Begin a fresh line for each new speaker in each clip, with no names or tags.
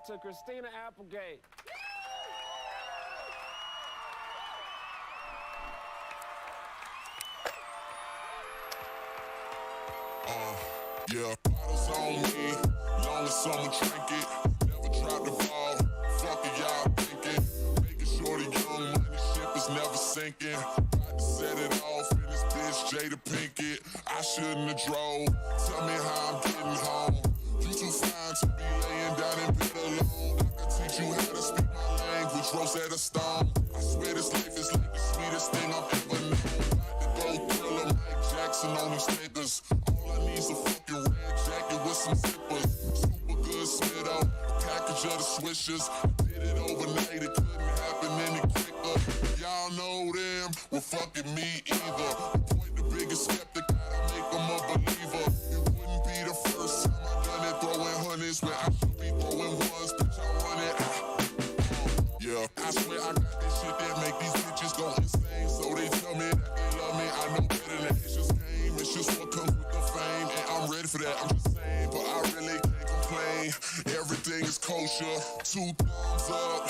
to Christina Applegate.
Yeah, bottles on me, long as someone drink it. Never drop the ball, fuck it, y'all thinking. Making sure the young money ship is never sinking. About to set it off in this bitch, Jada Pinkett. I shouldn't have drove, tell me how I'm getting home. You too fine to be laying down in bed alone. I can teach you how to speak my language, Rosetta Stone. I swear this life is like the sweetest thing I've ever known. About to go thriller, Mike Jackson on these niggas. All I need is a fucking red jacket with some zippers. Super good Smith-O, a package of the swishers. Did it overnight, it couldn't happen any quicker. Y'all know them, well fucking me either. Point the biggest skeptic, gotta make them a believer. It wouldn't be the first time I done it, throwing hundreds where I should be throwing ones. Bitch, I run it. Yeah, I swear I got this shit that make these bitches go insane. So they tell me that they love me, I know better than it's just game. It's just what comes with the fame, and I'm ready for that, I'm just saying. But I really can't complain, everything is kosher. 2 thumbs up,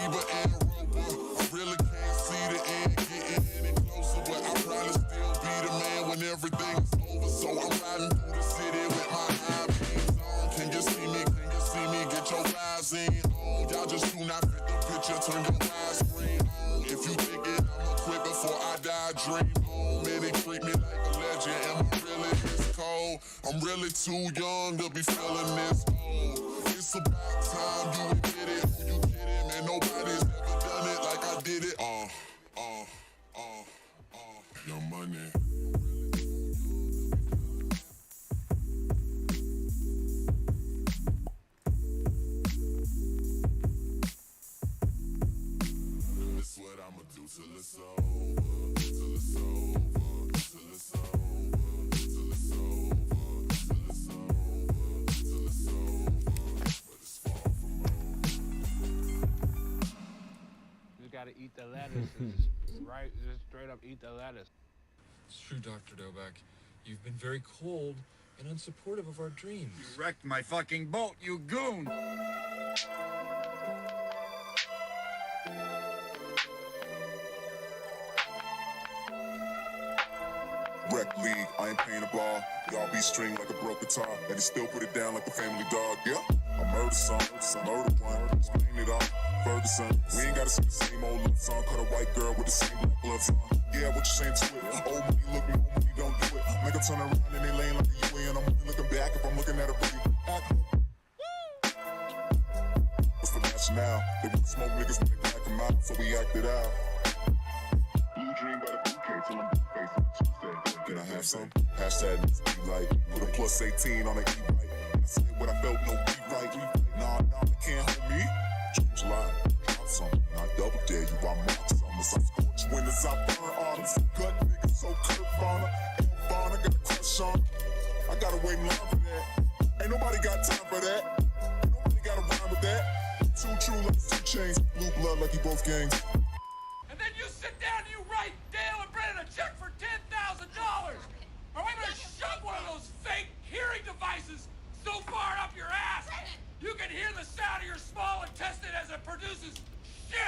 Eva and Roper. I really can't see the end getting any closer, but I'll probably still be the man when everything is over. So I'm riding through the city with my high beams on. Can you see me, can you see me, get your eyes in on. Y'all just do not fit the picture, turn your widescreen on. If you think it, I'ma quit before I die, dream on. Man, they treat me like a legend, am I really this cold? I'm really too young to be feeling this old. It's about time you admit it, who you kidding? Man, nobody's ever done it like I did it. Your money. This what I'ma do till it's over, till it's over, till it's over, till it's over, till it's over, till it's over, but it's far from over.
You gotta eat the lettuce, right? Just straight up eat the lettuce.
It's true, Dr. Dobak. You've been very cold and unsupportive of our dreams.
You wrecked my fucking boat, you goon!
Rec league, I ain't paying a ball. Y'all be string like a broke guitar, and he still put it down like a family dog. Yeah, I murder some, murder one, explain it all. Ferguson, we ain't gotta sing the same old love song. Cut a white girl with the same black gloves on. Yeah, what you saying to it? Old money looking, old money don't do it. Make her turn around and they laying like a U and I'm only looking back if I'm looking at a booty. What's the rationale? They want to smoke niggas when they black them out, so we acted out. Blue dream by the bouquet till I'm face on Tuesday. Can I have some? Hashtag be like, put a plus 18 on the E-right. I said what I felt, no be right. Nah, they can't hold me. Choose line, drop some, I double dare you, I mark some. I'm scorched winners, I burn artists. Gut niggas, so Kurt Bonner. Bonner got a crush on. I gotta wait in line for that. Ain't nobody got time for that. Ain't nobody got a rhyme with that. 2 true like 2 chains, blue blood like you both gangs.
And then you sit down and you write Dale and Brennan a check for $10,000. Or I'm gonna shove one of those fake hearing devices so far up your ass you can hear the sound of your small intestine as it produces shit.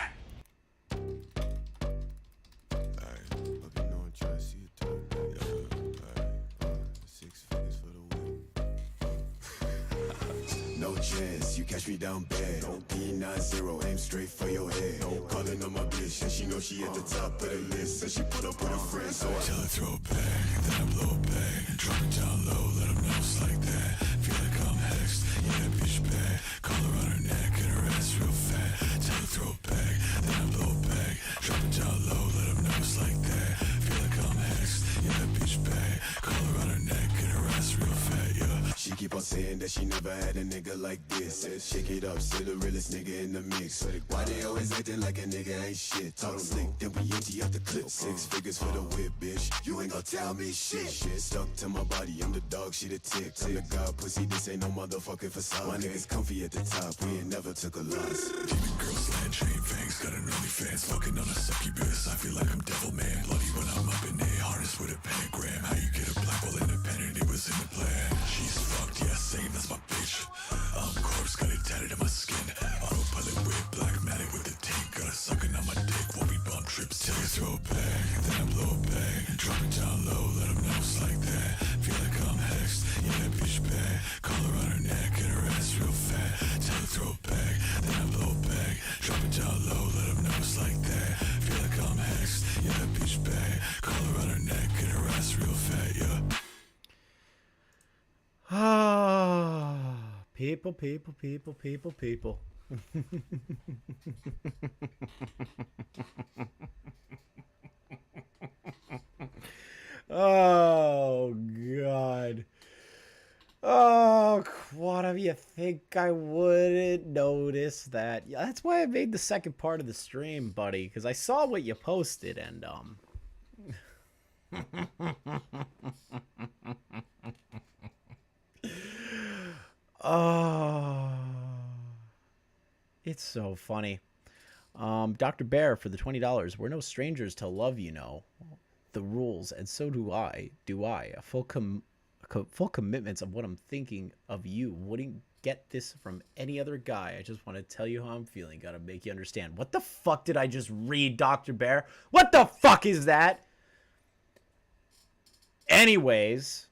No chance, you catch me down bad. P90, aim straight for your head. Calling on my bitch, and she know she at the top of the list. And she put up with her friends, so I
tell her throw it back, then I blow it back. Drop it down low, let them know it's like that. Feel like I'm hexed, yeah, that bitch bad. Collar on her neck and her ass real fat. Tell her throw it back, then I blow it back. Drop it down low, let them know it's like that. Feel like I'm hexed, yeah, that bitch bad. Collar on her neck and her ass real fat, yeah.
She keep on saying that she never had a nigga like this. Says shake it up, still the realest nigga in the mix. Why they always acting like a nigga ain't shit? Talk slick, then we empty out the clip. 6 figures for the whip, bitch. You ain't gon' tell me shit. Stuck to my body, I'm the dog, she the tick. I'm the god pussy, this ain't no motherfucking facade. My niggas comfy at the top, we ain't never took a loss.
Demon girls, land chain fangs, got an early fans. Fucking on a sucky bitch, I feel like I'm devil man. Bloody when I'm up in there, harness with a pentagram. How you get a black hole independent, it was in the plan. She's fucked, yeah, same, that's my bitch. Corpse got it tatted in my skin.
People. Oh, God. Oh, Quantum, you think I wouldn't notice that? Yeah, that's why I made the second part of the stream, buddy, because I saw what you posted, and, oh, it's so funny. Dr. Bear for the $20. We're no strangers to love, you know. The rules, and so do I. A full commitments of what I'm thinking of you. Wouldn't get this from any other guy. I just want to tell you how I'm feeling. Gotta make you understand. What the fuck did I just read, Dr. Bear? What the fuck is that? Anyways,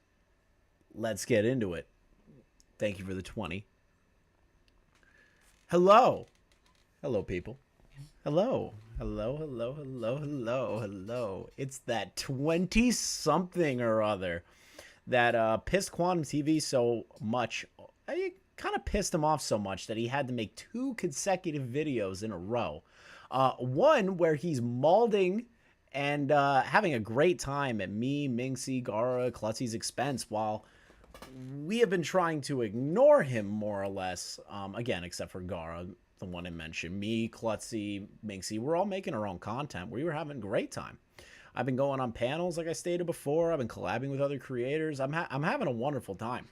let's get into it. Thank you for the 20. Hello, people. Hello. It's that 20-something or other that pissed QuantumTV so much. I kind of pissed him off so much that he had to make 2 consecutive videos in a row. One where he's mauling and having a great time at me, Minxie, Garaa, Klutzy's expense, while we have been trying to ignore him more or less. Again, except for Garaa, the one I mentioned. Me, Klutzy, Minxie, we're all making our own content. We were having a great time. I've been going on panels, like I stated before. I've been collabing with other creators. I'm having a wonderful time.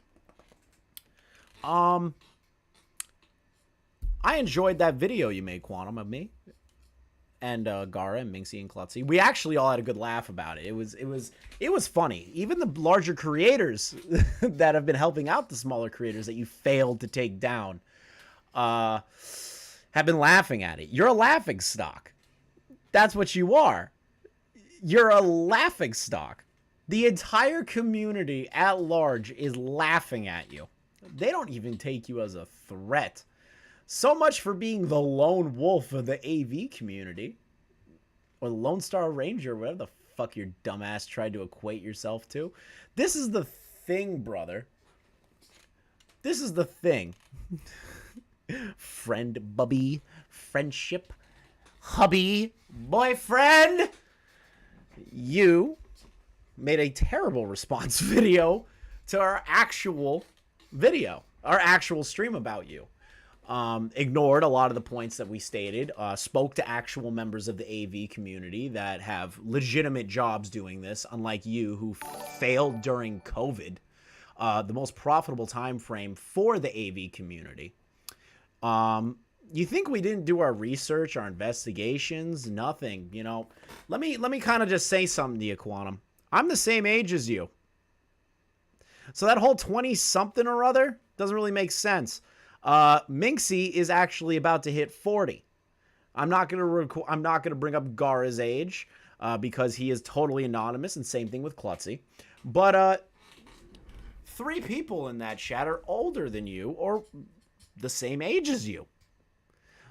I enjoyed that video you made, Quantum, of me and Garaa and Minxie and Klutzy. We actually all had a good laugh about it. It was funny. Even the larger creators that have been helping out the smaller creators that you failed to take down have been laughing at it. You're a laughing stock. That's what you are. You're a laughing stock. The entire community at large is laughing at you. They don't even take you as a threat. So much for being the lone wolf of the AV community. Or the Lone Star Ranger, whatever the fuck your dumbass tried to equate yourself to. This is the thing, brother. This is the thing. Friend, bubby, friendship, hubby, boyfriend. You made a terrible response video to our actual video, our actual stream about you. Ignored a lot of the points that we stated, spoke to actual members of the AV community that have legitimate jobs doing this, unlike you who failed during COVID, the most profitable time frame for the AV community. You think we didn't do our research, our investigations? Nothing, you know. Let me kind of just say something to you, Quantum. I'm the same age as you. So that whole 20-something or other doesn't really make sense. Minxie is actually about to hit 40. I'm not gonna bring up Garaa's age because he is totally anonymous, and same thing with Klutzy. But 3 people in that chat are older than you or the same age as you.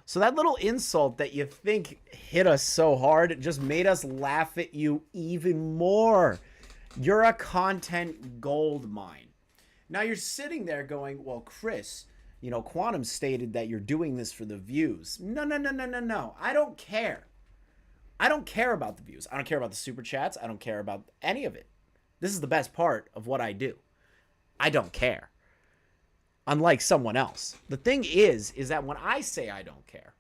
So that little insult that you think hit us so hard, it just made us laugh at you even more. You're a content gold mine. Now you're sitting there going, well, Chris, you know, Quantum stated that you're doing this for the views. No. I don't care. I don't care about the views. I don't care about the super chats. I don't care about any of it. This is the best part of what I do. I don't care. Unlike someone else. The thing is that when I say I don't care,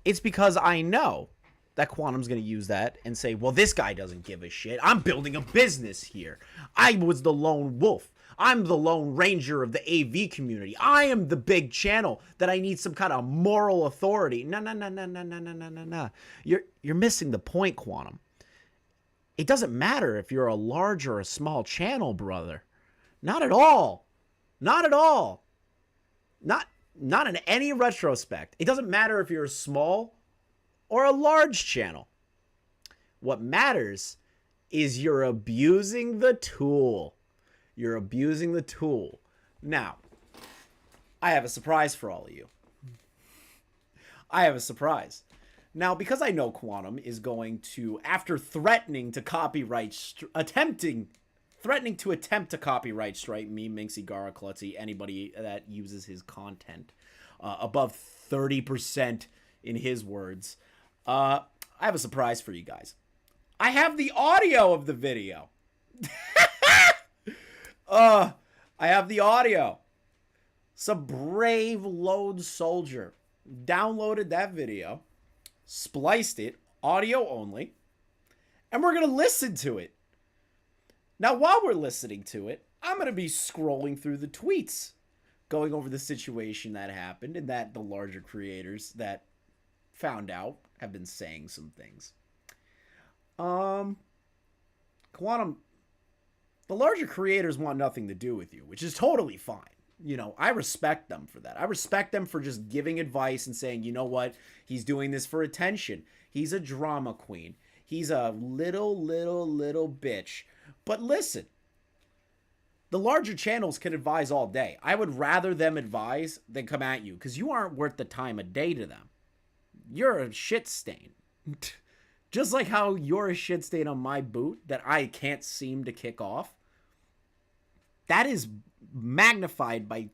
it's because I know that Quantum's going to use that and say, well, this guy doesn't give a shit. I'm building a business here. I was the lone wolf. I'm the lone ranger of the AV community. I am the big channel that I need some kind of moral authority. No. You're missing the point, Quantum. It doesn't matter if you're a large or a small channel, brother. Not at all. Not at all. Not in any retrospect. It doesn't matter if you're a small or a large channel. What matters is you're abusing the tool. You're abusing the tool. Now, I have a surprise for all of you. I have a surprise. Now, because I know Quantum is going to, after threatening to copyright, attempting threatening to attempt to copyright strike me, Minxie, Garaa, Klutzy, anybody that uses his content above 30% in his words. I have a surprise for you guys. I have the audio of the video. I have the audio. Some brave lone soldier downloaded that video, spliced it, audio only, and we're going to listen to it. Now, while we're listening to it, I'm going to be scrolling through the tweets, going over the situation that happened and that the larger creators that found out have been saying some things. Quantum, the larger creators want nothing to do with you, which is totally fine. You know, I respect them for that. I respect them for just giving advice and saying, you know what, he's doing this for attention. He's a drama queen. He's a little bitch. But listen, the larger channels can advise all day. I would rather them advise than come at you, because you aren't worth the time of day to them. You're a shit stain. Just like how you're a shit stain on my boot that I can't seem to kick off. That is magnified by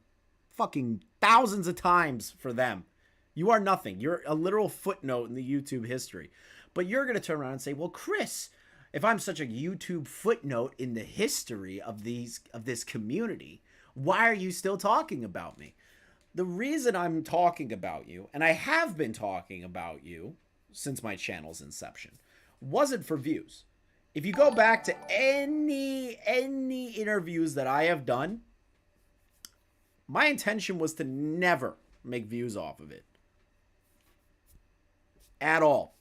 fucking thousands of times for them. You are nothing. You're a literal footnote in the YouTube history. But you're going to turn around and say, well, Chris, if I'm such a YouTube footnote in the history of this community, why are you still talking about me? The reason I'm talking about you, and I have been talking about you since my channel's inception, wasn't for views. If you go back to any interviews that I have done, my intention was to never make views off of it. At all.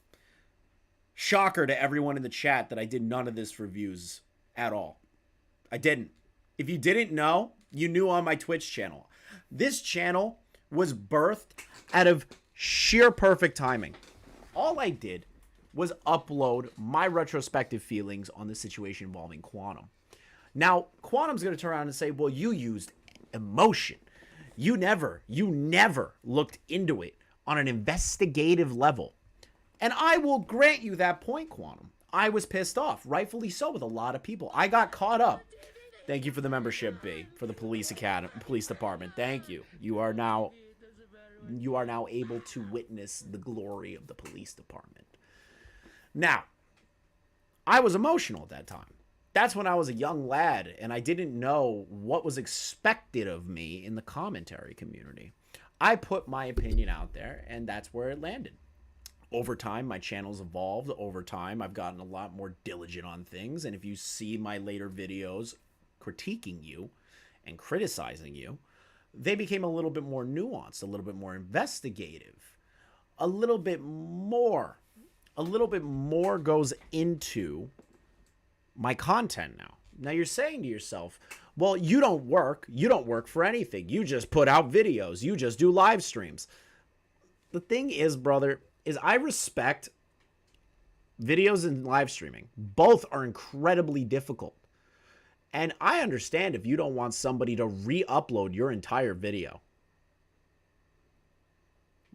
Shocker to everyone in the chat that I did none of this for views at all. I didn't. If you didn't know, you knew on my Twitch channel. This channel was birthed out of sheer perfect timing. All I did was upload my retrospective feelings on the situation involving Quantum. Now, Quantum's going to turn around and say, well, you used emotion. You never looked into it on an investigative level. And I will grant you that point, Quantum. I was pissed off, rightfully so, with a lot of people. I got caught up. Thank you for the membership, B, for the police department. Thank you. You are now able to witness the glory of the police department. Now, I was emotional at that time. That's when I was a young lad, and I didn't know what was expected of me in the commentary community. I put my opinion out there, and that's where it landed. Over time, my channel's evolved. Over time, I've gotten a lot more diligent on things, and if you see my later videos critiquing you and criticizing you, they became a little bit more nuanced, a little bit more investigative, a little bit more goes into my content now. Now you're saying to yourself, well, you don't work for anything. You just put out videos. You just do live streams. The thing is, brother, is I respect videos and live streaming. Both are incredibly difficult. And I understand if you don't want somebody to re-upload your entire video.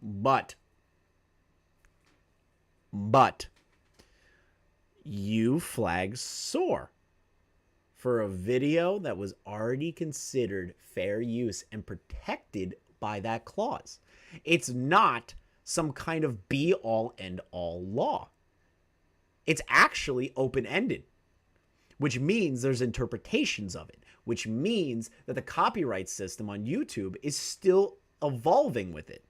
But you flagged soar for a video that was already considered fair use and protected by that clause. It's not some kind of be-all, end-all law. It's actually open-ended, which means there's interpretations of it, which means that the copyright system on YouTube is still evolving with it.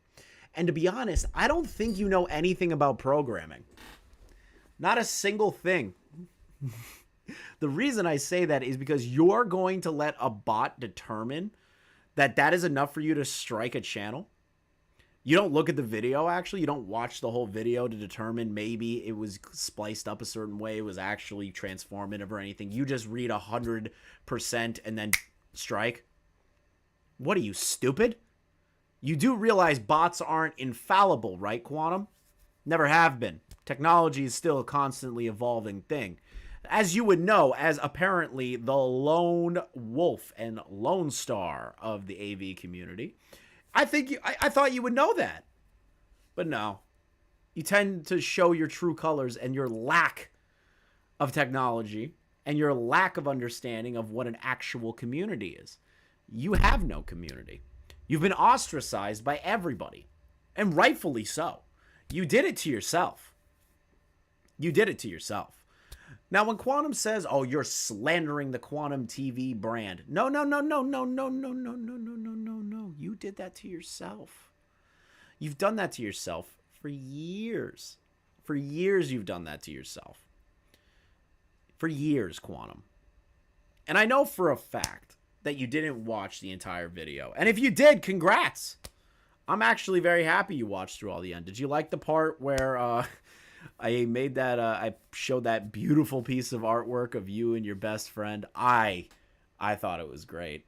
And to be honest, I don't think you know anything about programming. Not a single thing. The reason I say that is because you're going to let a bot determine that that is enough for you to strike a channel. You don't look at the video, actually. You don't watch the whole video to determine maybe it was spliced up a certain way, it was actually transformative or anything. You just read 100% and then strike. What are you, stupid? You do realize bots aren't infallible, right, Quantum? Never have been. Technology is still a constantly evolving thing. As you would know, as apparently the lone wolf and lone star of the AV community, I thought you would know that. But no. You tend to show your true colors and your lack of technology and your lack of understanding of what an actual community is. You have no community. You've been ostracized by everybody, and rightfully so. You did it to yourself. You did it to yourself. Now, when Quantum says, oh, you're slandering the QuantumTV brand. No. You did that to yourself. You've done that to yourself for years. For years, you've done that to yourself. For years, Quantum. And I know for a fact that you didn't watch the entire video. And if you did, congrats. I'm actually very happy you watched through all the end. Did you like the part where I made that, I showed that beautiful piece of artwork of you and your best friend? I thought it was great.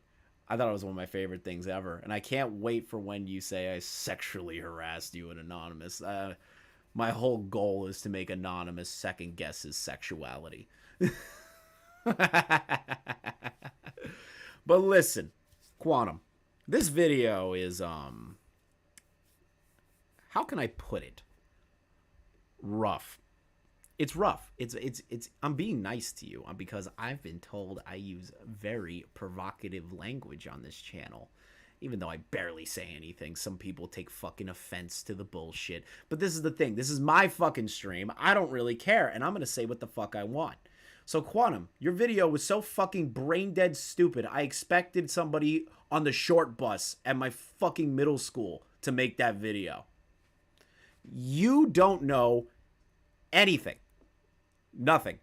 I thought it was one of my favorite things ever. And I can't wait for when you say I sexually harassed you in Anonymous. My whole goal is to make Anonymous second guess his sexuality. But listen, Quantum, this video is, how can I put it? Rough. It's rough. It's I'm being nice to you because I've been told I use very provocative language on this channel. Even though I barely say anything, some people take fucking offense to the bullshit. But this is the thing. This is my fucking stream. I don't really care, and I'm going to say what the fuck I want. So, Quantum, your video was so fucking brain-dead stupid, I expected somebody on the short bus at my fucking middle school to make that video. You don't know anything. Nothing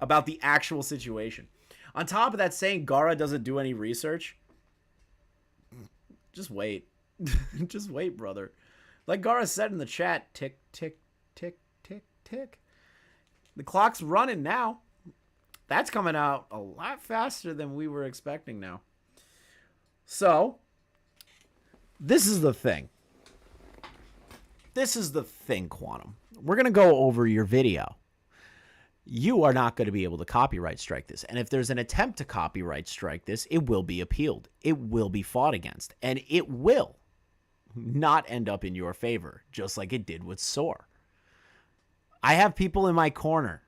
about the actual situation. On top of that, saying Garaa doesn't do any research, just wait. Just wait, brother. Like Garaa said in the chat, tick, tick, tick, tick, tick. The clock's running now. That's coming out a lot faster than we were expecting now. So, this is the thing. This is the thing, Quantum. We're going to go over your video. You are not going to be able to copyright strike this. And if there's an attempt to copyright strike this, it will be appealed. It will be fought against. And it will not end up in your favor, just like it did with Soar. I have people in my corner.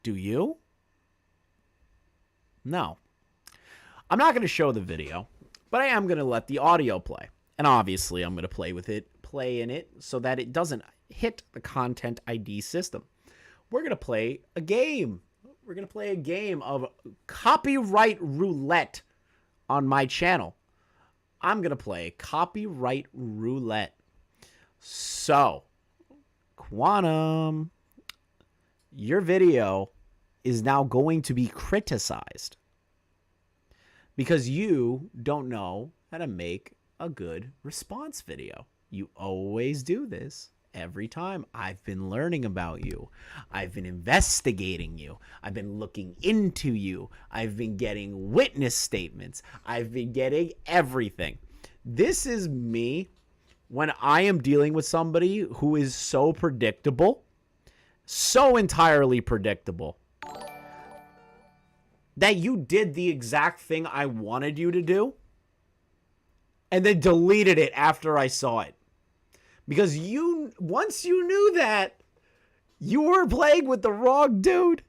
Do you? No. I'm not going to show the video, but I am going to let the audio play. And obviously, I'm going to play in it so that it doesn't hit the content ID system. We're going to play a game. We're going to play a game of copyright roulette on my channel. I'm going to play copyright roulette. So, Quantum, your video is now going to be criticized because you don't know how to make a good response video. You always do this every time. I've been learning about you. I've been investigating you. I've been looking into you. I've been getting witness statements. I've been getting everything. This is me when I am dealing with somebody who is so predictable, so entirely predictable, that you did the exact thing I wanted you to do and then deleted it after I saw it. Because once you knew that you were playing with the wrong dude,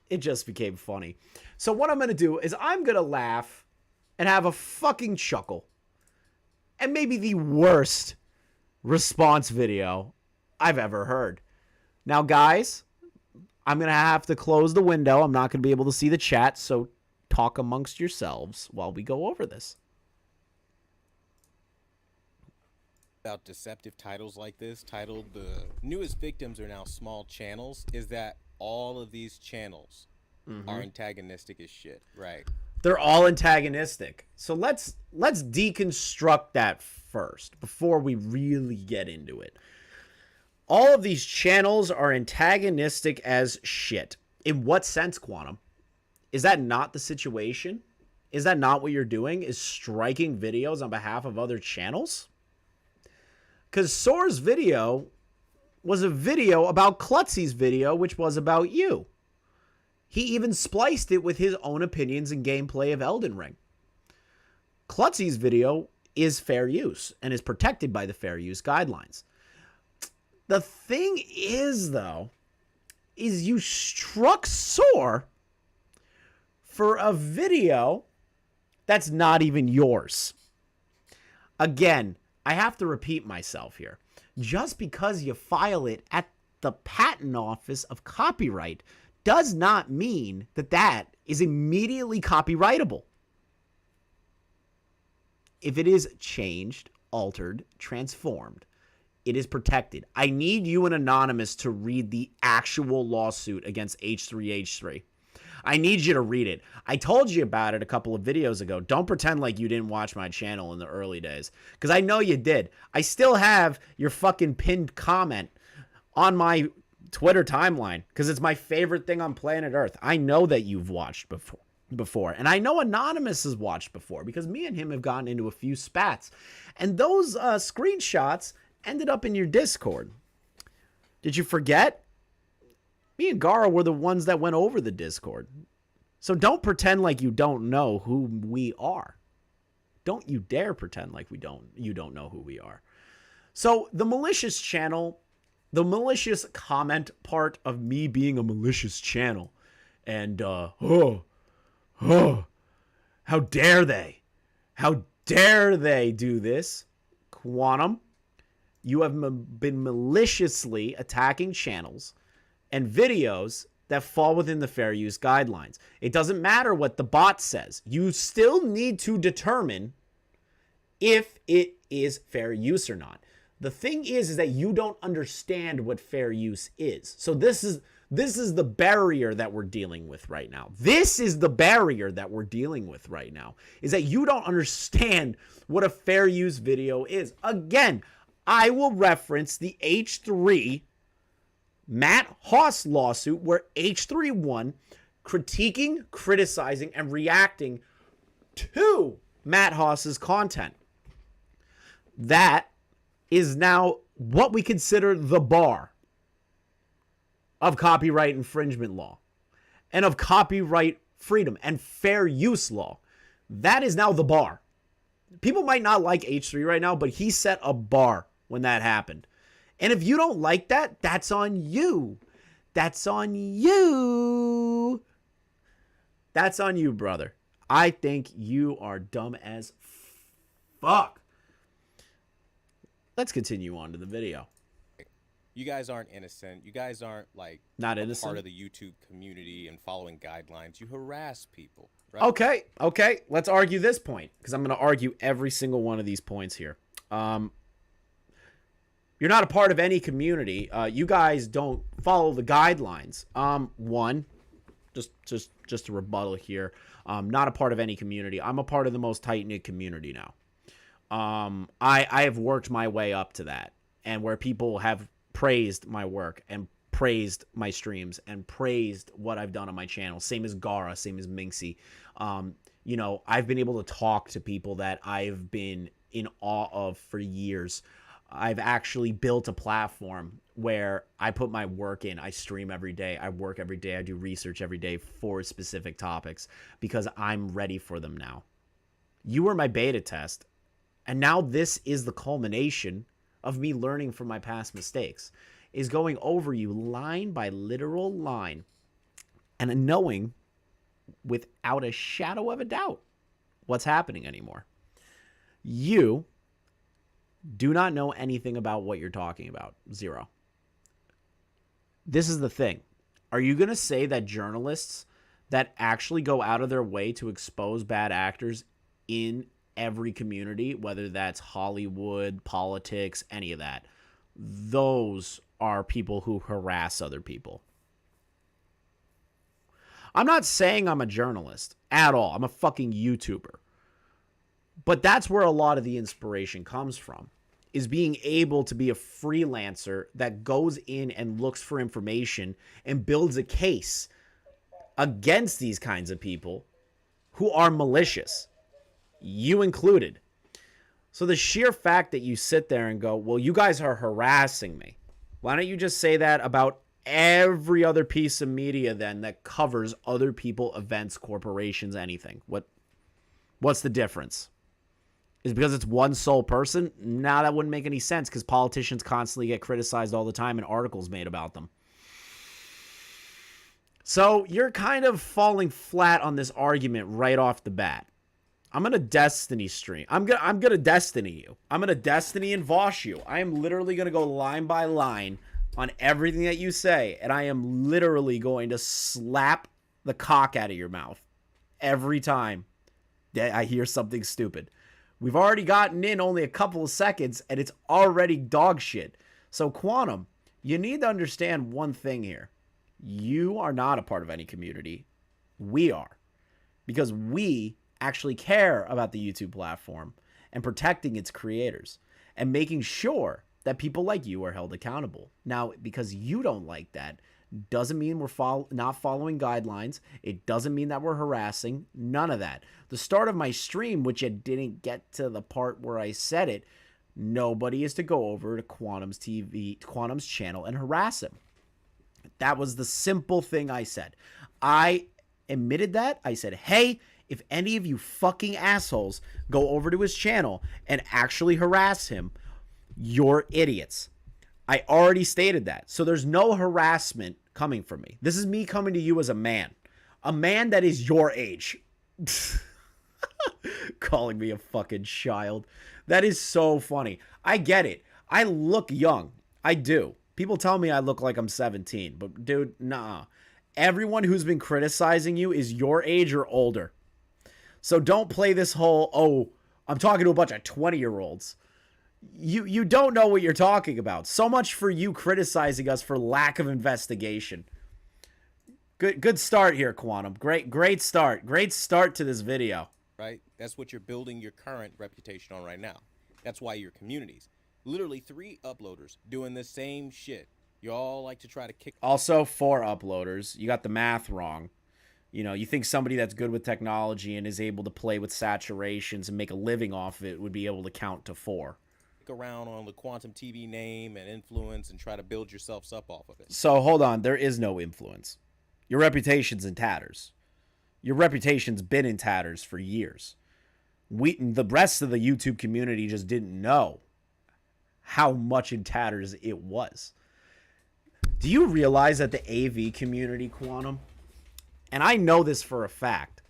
it just became funny. So what I'm going to do is I'm going to laugh and have a fucking chuckle. And maybe the worst response video I've ever heard. Now, guys, I'm going to have to close the window. I'm not going to be able to see the chat, so talk amongst yourselves while we go over this.
About deceptive titles like this, titled "The Newest Victims Are Now Small Channels," is that all of these channels are antagonistic as shit, right?
They're all antagonistic. So let's deconstruct that first before we really get into it. All of these channels are antagonistic as shit. In what sense, Quantum? Is that not the situation? Is that not what you're doing? Is striking videos on behalf of other channels? Because Soar's video was a video about Klutzy's video, which was about you. He even spliced it with his own opinions and gameplay of Elden Ring. Klutzy's video is fair use and is protected by the fair use guidelines. The thing is, though, is you struck Soar for a video that's not even yours. Again, I have to repeat myself here. Just because you file it at the Patent Office of Copyright does not mean that that is immediately copyrightable. If it is changed, altered, transformed, it is protected. I need you and Anonymous to read the actual lawsuit against H3H3. I need you to read it. I told you about it a couple of videos ago. Don't pretend like you didn't watch my channel in the early days, because I know you did. I still have your fucking pinned comment on my Twitter timeline because it's my favorite thing on planet Earth. I know that you've watched before, and I know Anonymous has watched before because me and him have gotten into a few spats, and those screenshots ended up in your Discord. Did you forget? Me and Garaa were the ones that went over the Discord. So don't pretend like you don't know who we are. Don't you dare pretend like you don't know who we are. So the malicious channel, the malicious comment part of me being a malicious channel, and how dare they? How dare they do this? Quantum, you have been maliciously attacking channels and videos that fall within the fair use guidelines. It doesn't matter what the bot says. You still need to determine if it is fair use or not. The thing is that you don't understand what fair use is. So this is the barrier that we're dealing with right now. This is the barrier that we're dealing with right now, is that you don't understand what a fair use video is. Again, I will reference the H3 Matt Haas lawsuit where H3 won, critiquing, criticizing, and reacting to Matt Haas's content. That is now what we consider the bar of copyright infringement law and of copyright freedom and fair use law. That is now the bar. People might not like H3 right now, but he set a bar when that happened. And if you don't like that, that's on you. That's on you. That's on you, brother. I think you are dumb as fuck. Let's continue on to the video.
You guys aren't innocent. You guys aren't like
not innocent,
part of the YouTube community and following guidelines. You harass people. Right?
Okay. Let's argue this point, because I'm going to argue every single one of these points here. You're not a part of any community. You guys don't follow the guidelines. One, just a rebuttal here. Not a part of any community. I'm a part of the most tight-knit community now. I have worked my way up to that, and where people have praised my work and praised my streams and praised what I've done on my channel. Same as Garaa, same as Minxie. You know, I've been able to talk to people that I've been in awe of for years. I've actually built a platform where I put my work in. I stream every day. I work every day. I do research every day for specific topics because I'm ready for them now. You were my beta test, and now this is the culmination of me learning from my past mistakes, is going over you line by literal line and knowing without a shadow of a doubt what's happening anymore. You do not know anything about what you're talking about. Zero. This is the thing. Are you going to say that journalists that actually go out of their way to expose bad actors in every community, whether that's Hollywood, politics, any of that, those are people who harass other people? I'm not saying I'm a journalist at all. I'm a fucking YouTuber. But that's where a lot of the inspiration comes from, is being able to be a freelancer that goes in and looks for information and builds a case against these kinds of people who are malicious, you included. So the sheer fact that you sit there and go, well, you guys are harassing me. Why don't you just say that about every other piece of media then that covers other people, events, corporations, anything? What's the difference? Is it because it's one sole person? Nah, that wouldn't make any sense, because politicians constantly get criticized all the time and articles made about them. So you're kind of falling flat on this argument right off the bat. I'm gonna Destiny stream. I'm gonna Destiny you. I'm gonna Destiny and Vosh you. I am literally gonna go line by line on everything that you say, and I am literally going to slap the cock out of your mouth every time that I hear something stupid. We've already gotten in only a couple of seconds, and it's already dog shit. So Quantum, you need to understand one thing here. You are not a part of any community. We are. Because we actually care about the YouTube platform and protecting its creators and making sure that people like you are held accountable. Now, because you don't like that, doesn't mean we're not following guidelines. It doesn't mean that we're harassing. None of that. The start of my stream, which I didn't get to the part where I said it, nobody is to go over to Quantum's channel and harass him. That was the simple thing I said. I admitted that. I said, hey, if any of you fucking assholes go over to his channel and actually harass him, you're idiots. I already stated that. So there's no harassment coming from me. This is me coming to you as a man that is your age. Calling me a fucking child. That is so funny. I get it. I look young. I do. People tell me I look like I'm 17, but dude, nah. Everyone who's been criticizing you is your age or older. So don't play this whole, oh, I'm talking to a bunch of 20-year-olds. You don't know what you're talking about. So much for you criticizing us for lack of investigation. Good start here, Quantum. Great start. Great start to this video.
Right? That's what you're building your current reputation on right now. That's why your communities. Literally 3 uploaders doing the same shit. You all like to try to kick.
Also 4 uploaders. You got the math wrong. You know, you think somebody that's good with technology and is able to play with saturations and make a living off of it would be able to count to 4.
Around on the QuantumTV name and influence and try to build yourselves up off of it.
So hold on, there is no influence. Your reputation's in tatters. Your reputation's been in tatters for years. The rest of the YouTube community just didn't know how much in tatters it was. Do you realize that the AV community, Quantum, and I know this for a fact,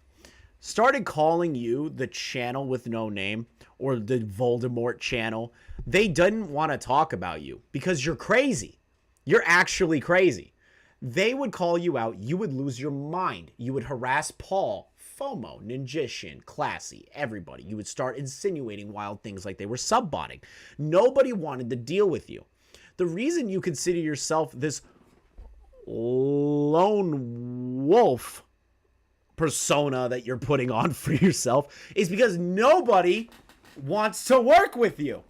started calling you the channel with no name or the Voldemort channel? They didn't want to talk about you because you're crazy. You're actually crazy. They would call you out. You would lose your mind. You would harass Paul, FOMO, Ninjishin, Classy, everybody. You would start insinuating wild things like they were subbotting. Nobody wanted to deal with you. The reason you consider yourself this lone wolf persona that you're putting on for yourself is because nobody wants to work with you.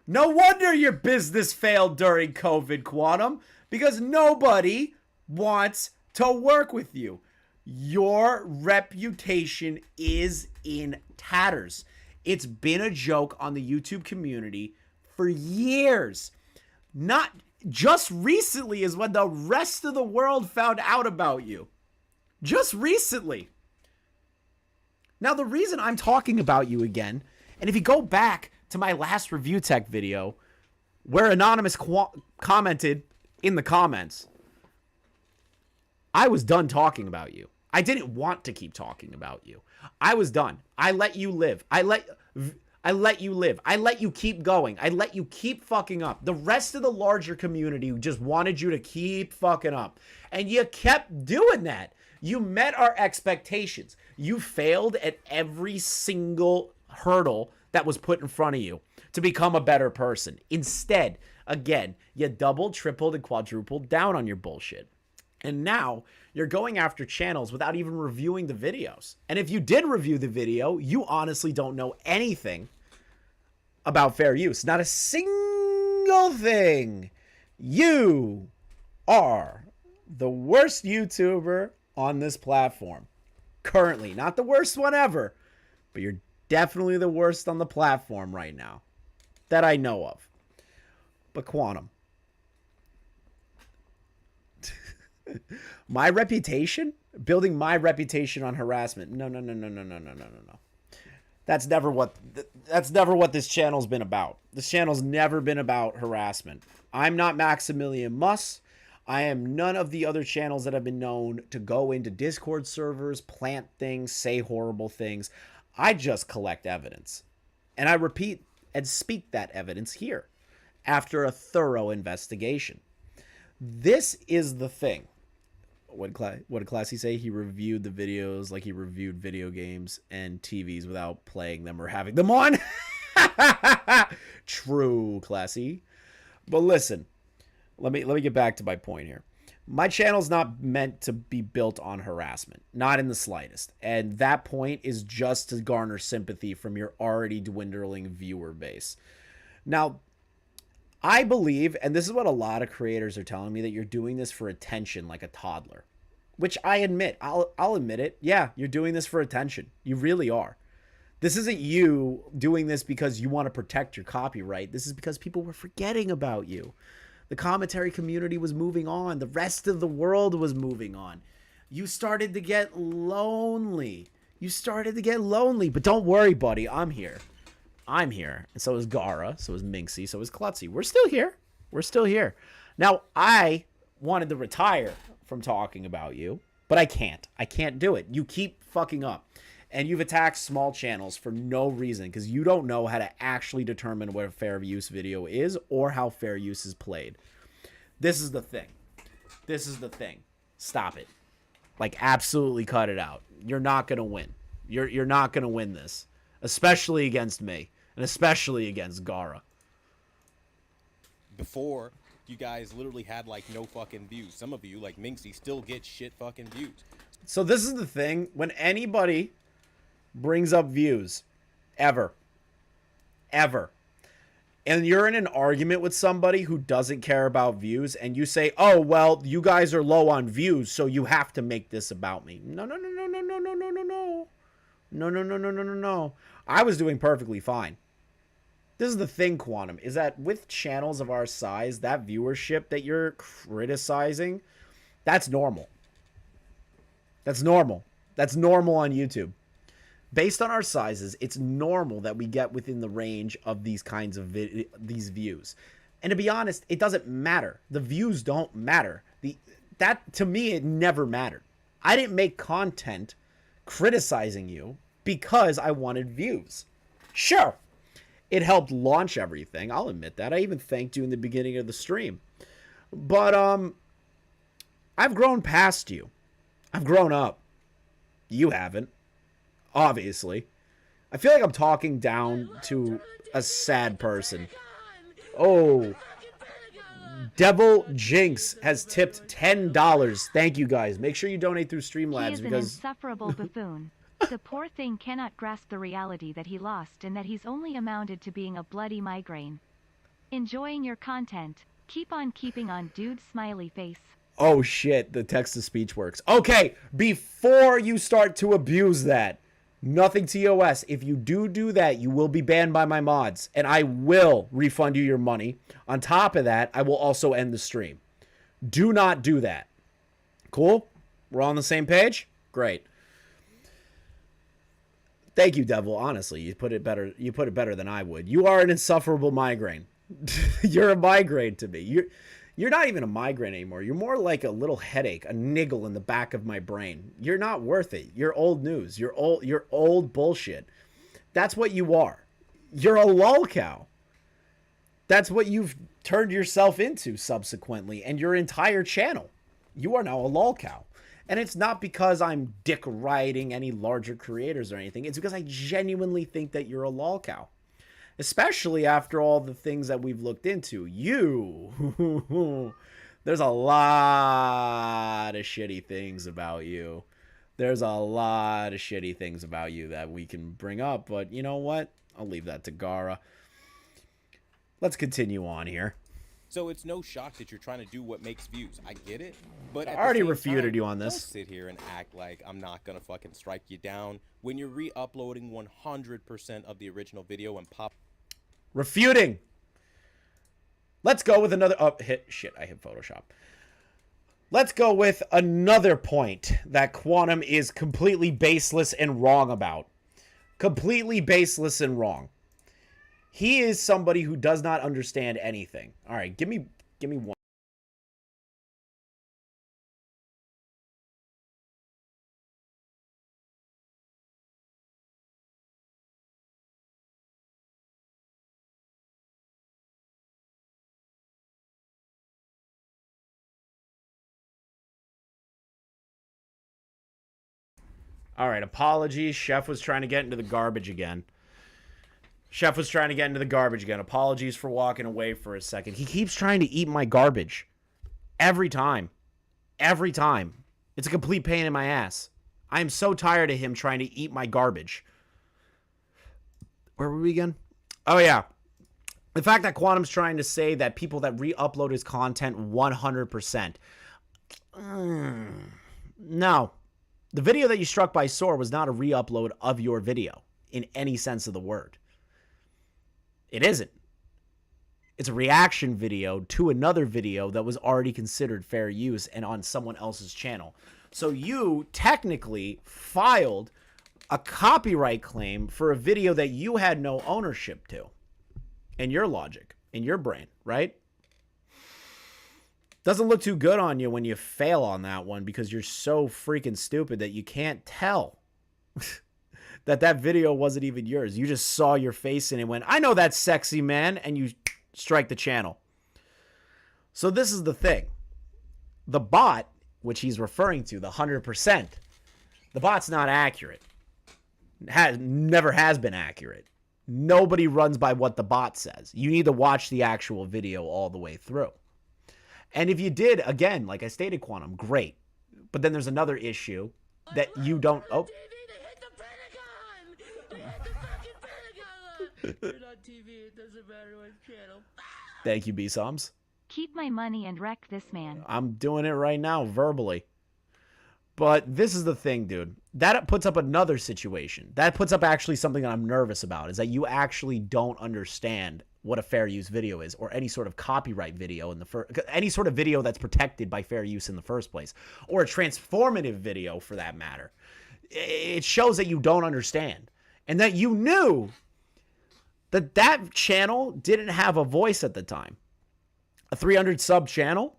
No wonder your business failed during COVID, Quantum, because nobody wants to work with you. Your reputation is in tatters. It's been a joke on the YouTube community for years. Not just recently is when the rest of the world found out about you. Just recently. Now, the reason I'm talking about you again, and if you go back to my last review tech video, where Anonymous commented in the comments, I was done talking about you. I didn't want to keep talking about you. I was done. I let you live. I let you live. I let you keep going. I let you keep fucking up. The rest of the larger community just wanted you to keep fucking up. And you kept doing that. You met our expectations. You failed at every single hurdle that was put in front of you to become a better person. Instead, again, you doubled, tripled, and quadrupled down on your bullshit. And now you're going after channels without even reviewing the videos. And if you did review the video, you honestly don't know anything about fair use. Not a single thing. You are the worst YouTuber on this platform. Currently. Not the worst one ever, but you're definitely the worst on the platform right now that I know of. But Quantum, my reputation, building my reputation on harassment. No. That's never what this channel's been about. This channel's never been about harassment. I'm not Maximilian Muss. I am none of the other channels that have been known to go into Discord servers, plant things, say horrible things. I just collect evidence. And I repeat and speak that evidence here after a thorough investigation. This is the thing. What did Classy say? He reviewed the videos like he reviewed video games and TVs without playing them or having them on. True, Classy. But listen, let me get back to my point here. My channel's not meant to be built on harassment, not in the slightest. And that point is just to garner sympathy from your already dwindling viewer base. Now, I believe, and this is what a lot of creators are telling me, that you're doing this for attention like a toddler, which I admit. I'll admit it. Yeah, you're doing this for attention. You really are. This isn't you doing this because you want to protect your copyright. This is because people were forgetting about you. The commentary community was moving on. The rest of the world was moving on. You started to get lonely. But don't worry, buddy. I'm here. And so is Garaa. So is Minxie. So is Klutzy. We're still here. Now, I wanted to retire from talking about you, but I can't. I can't do it. You keep fucking up. And you've attacked small channels for no reason because you don't know how to actually determine what a fair use video is or how fair use is played. This is the thing. Stop it. Like, absolutely cut it out. You're not going to win. You're not going to win this. Especially against me. And especially against Garaa.
Before, you guys literally had, like, no fucking views. Some of you, like Minxie, still get shit fucking views.
So this is the thing. When anybody brings up views, ever, and you're in an argument with somebody who doesn't care about views, and you say, oh, well, you guys are low on views, so you have to make this about me. No. I was doing perfectly fine. This is the thing, Quantum, is that with channels of our size, that viewership that you're criticizing, that's normal. That's normal on YouTube. Based on our sizes, it's normal that we get within the range of these kinds of these views. And to be honest, it doesn't matter. The views don't matter. That to me, it never mattered. I didn't make content criticizing you because I wanted views. Sure, it helped launch everything. I'll admit that. I even thanked you in the beginning of the stream. But I've grown past you. I've grown up. You haven't. Obviously. I feel like I'm talking down to a sad person. Oh. Devil Jinx has tipped $10. Thank you, guys. Make sure you donate through Streamlabs
he is
because...
an insufferable buffoon. The poor thing cannot grasp the reality that he lost and that he's only amounted to being a bloody migraine. Enjoying your content. Keep on keeping on, dude. Smiley face.
Oh, shit. The text-to-speech works. Okay, before you start to abuse that, nothing TOS. If you do that, you will be banned by my mods, and I will refund you your money. On top of that, I will also end the stream. Do not do that. Cool? We're on the same page? Great. Thank you, Devil. Honestly, you put it better. You put it better than I would. You are an insufferable migraine. You're a migraine to me. You're not even a migraine anymore. You're more like a little headache, a niggle in the back of my brain. You're not worth it. You're old news. You're old bullshit. That's what you are. You're a lolcow. That's what you've turned yourself into subsequently, and your entire channel. You are now a lolcow. And it's not because I'm dick riding any larger creators or anything. It's because I genuinely think that you're a lolcow. Especially after all the things that we've looked into. There's a lot of shitty things about you. There's a lot of shitty things about you that we can bring up. But you know what? I'll leave that to Garaa. Let's continue on here.
So it's no shock that you're trying to do what makes views. I get it. But
I already refuted you on this.
Don't sit here and act like I'm not going to fucking strike you down when you're re-uploading 100% of the original video and pop...
Refuting. Let's go with another... Oh, shit, I hit Photoshop. Let's go with another point that Quantum is completely baseless and wrong about. Completely baseless and wrong. He is somebody who does not understand anything. All right, give me one. All right, apologies. Chef was trying to get into the garbage again. Apologies for walking away for a second. He keeps trying to eat my garbage. Every time. It's a complete pain in my ass. I am so tired of him trying to eat my garbage. Where were we again? Oh, yeah. The fact that Quantum's trying to say that people that re-upload his content 100%. No. The video that you struck by Soar was not a re-upload of your video in any sense of the word. It isn't. It's a reaction video to another video that was already considered fair use and on someone else's channel. So you technically filed a copyright claim for a video that you had no ownership to. In your logic, in your brain, right? Doesn't look too good on you when you fail on that one because you're so freaking stupid that you can't tell that video wasn't even yours. You just saw your face in it and went, I know that sexy man, and you strike the channel. So this is the thing. The bot, which he's referring to, the 100%, the bot's not accurate. Never has been accurate. Nobody runs by what the bot says. You need to watch the actual video all the way through. And if you did, again, like I stated, Quantum, great. But then there's another issue that you don't... Oh. Thank you, B-Soms.
Keep my money and wreck this man.
I'm doing it right now, verbally. But this is the thing, dude. That puts up another situation. That puts up actually something that I'm nervous about, is that you actually don't understand what a fair use video is, or any sort of copyright video in the any sort of video that's protected by fair use in the first place, or a transformative video for that matter. It shows that you don't understand, and that you knew that that channel didn't have a voice at the time. A 300 sub channel,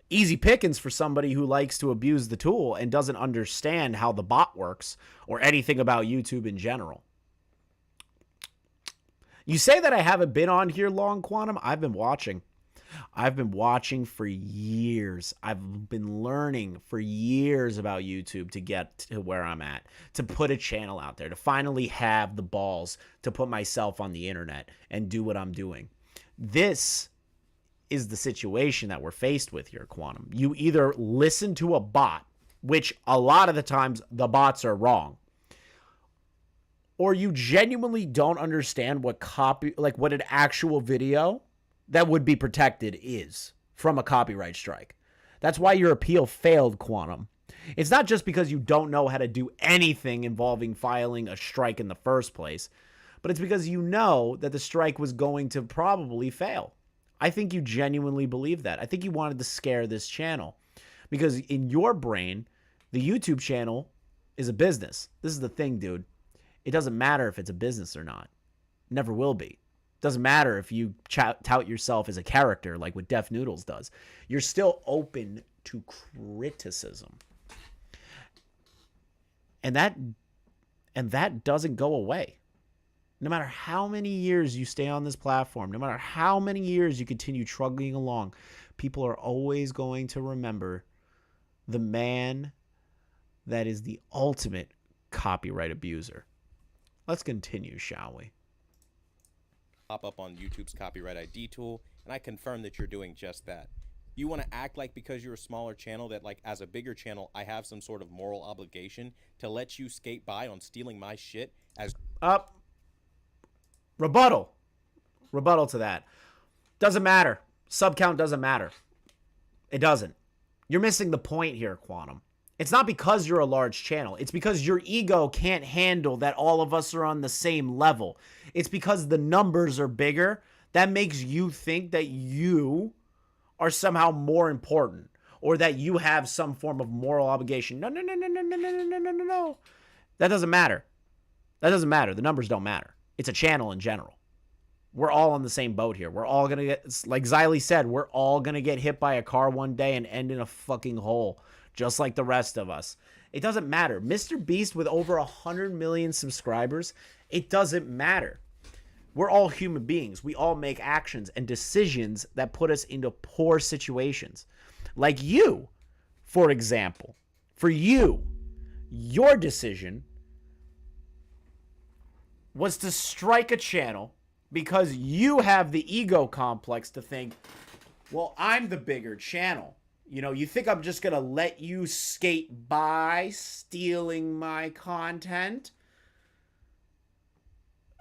easy pickings for somebody who likes to abuse the tool and doesn't understand how the bot works or anything about YouTube in general. You say that I haven't been on here long, Quantum. I've been watching. I've been watching for years. I've been learning for years about YouTube to get to where I'm at, to put a channel out there, to finally have the balls to put myself on the internet and do what I'm doing. This is the situation that we're faced with here, Quantum. You either listen to a bot, which a lot of the times the bots are wrong, or you genuinely don't understand what what an actual video that would be protected is from a copyright strike. That's why your appeal failed, Quantum. It's not just because you don't know how to do anything involving filing a strike in the first place, but it's because you know that the strike was going to probably fail. I think you genuinely believe that. I think you wanted to scare this channel because in your brain, the YouTube channel is a business. This is the thing, dude. It doesn't matter if it's a business or not. Never will be. Doesn't matter if you tout yourself as a character like what Def Noodles does. You're still open to criticism. And that doesn't go away. No matter how many years you stay on this platform, no matter how many years you continue trudging along, people are always going to remember the man that is the ultimate copyright abuser. Let's continue, shall we?
Pop up on YouTube's copyright ID tool, and I confirm that you're doing just that. You want to act like because you're a smaller channel that, like, as a bigger channel, I have some sort of moral obligation to let you skate by on stealing my shit as...
Up. Rebuttal to that. Doesn't matter. Sub count doesn't matter. It doesn't. You're missing the point here, Quantum. It's not because you're a large channel. It's because your ego can't handle that all of us are on the same level. It's because the numbers are bigger. That makes you think that you are somehow more important or that you have some form of moral obligation. No. That doesn't matter. That doesn't matter. The numbers don't matter. It's a channel in general. We're all on the same boat here. We're all going to get, like Xylee said, we're all going to get hit by a car one day and end in a fucking hole, just like the rest of us. It doesn't matter. Mr. Beast with over 100 million subscribers, it doesn't matter. We're all human beings. We all make actions and decisions that put us into poor situations. Like you, for example. For you, Your decision was to strike a channel because you have the ego complex to think, well, I'm the bigger channel. You know, you think I'm just going to let you skate by stealing my content?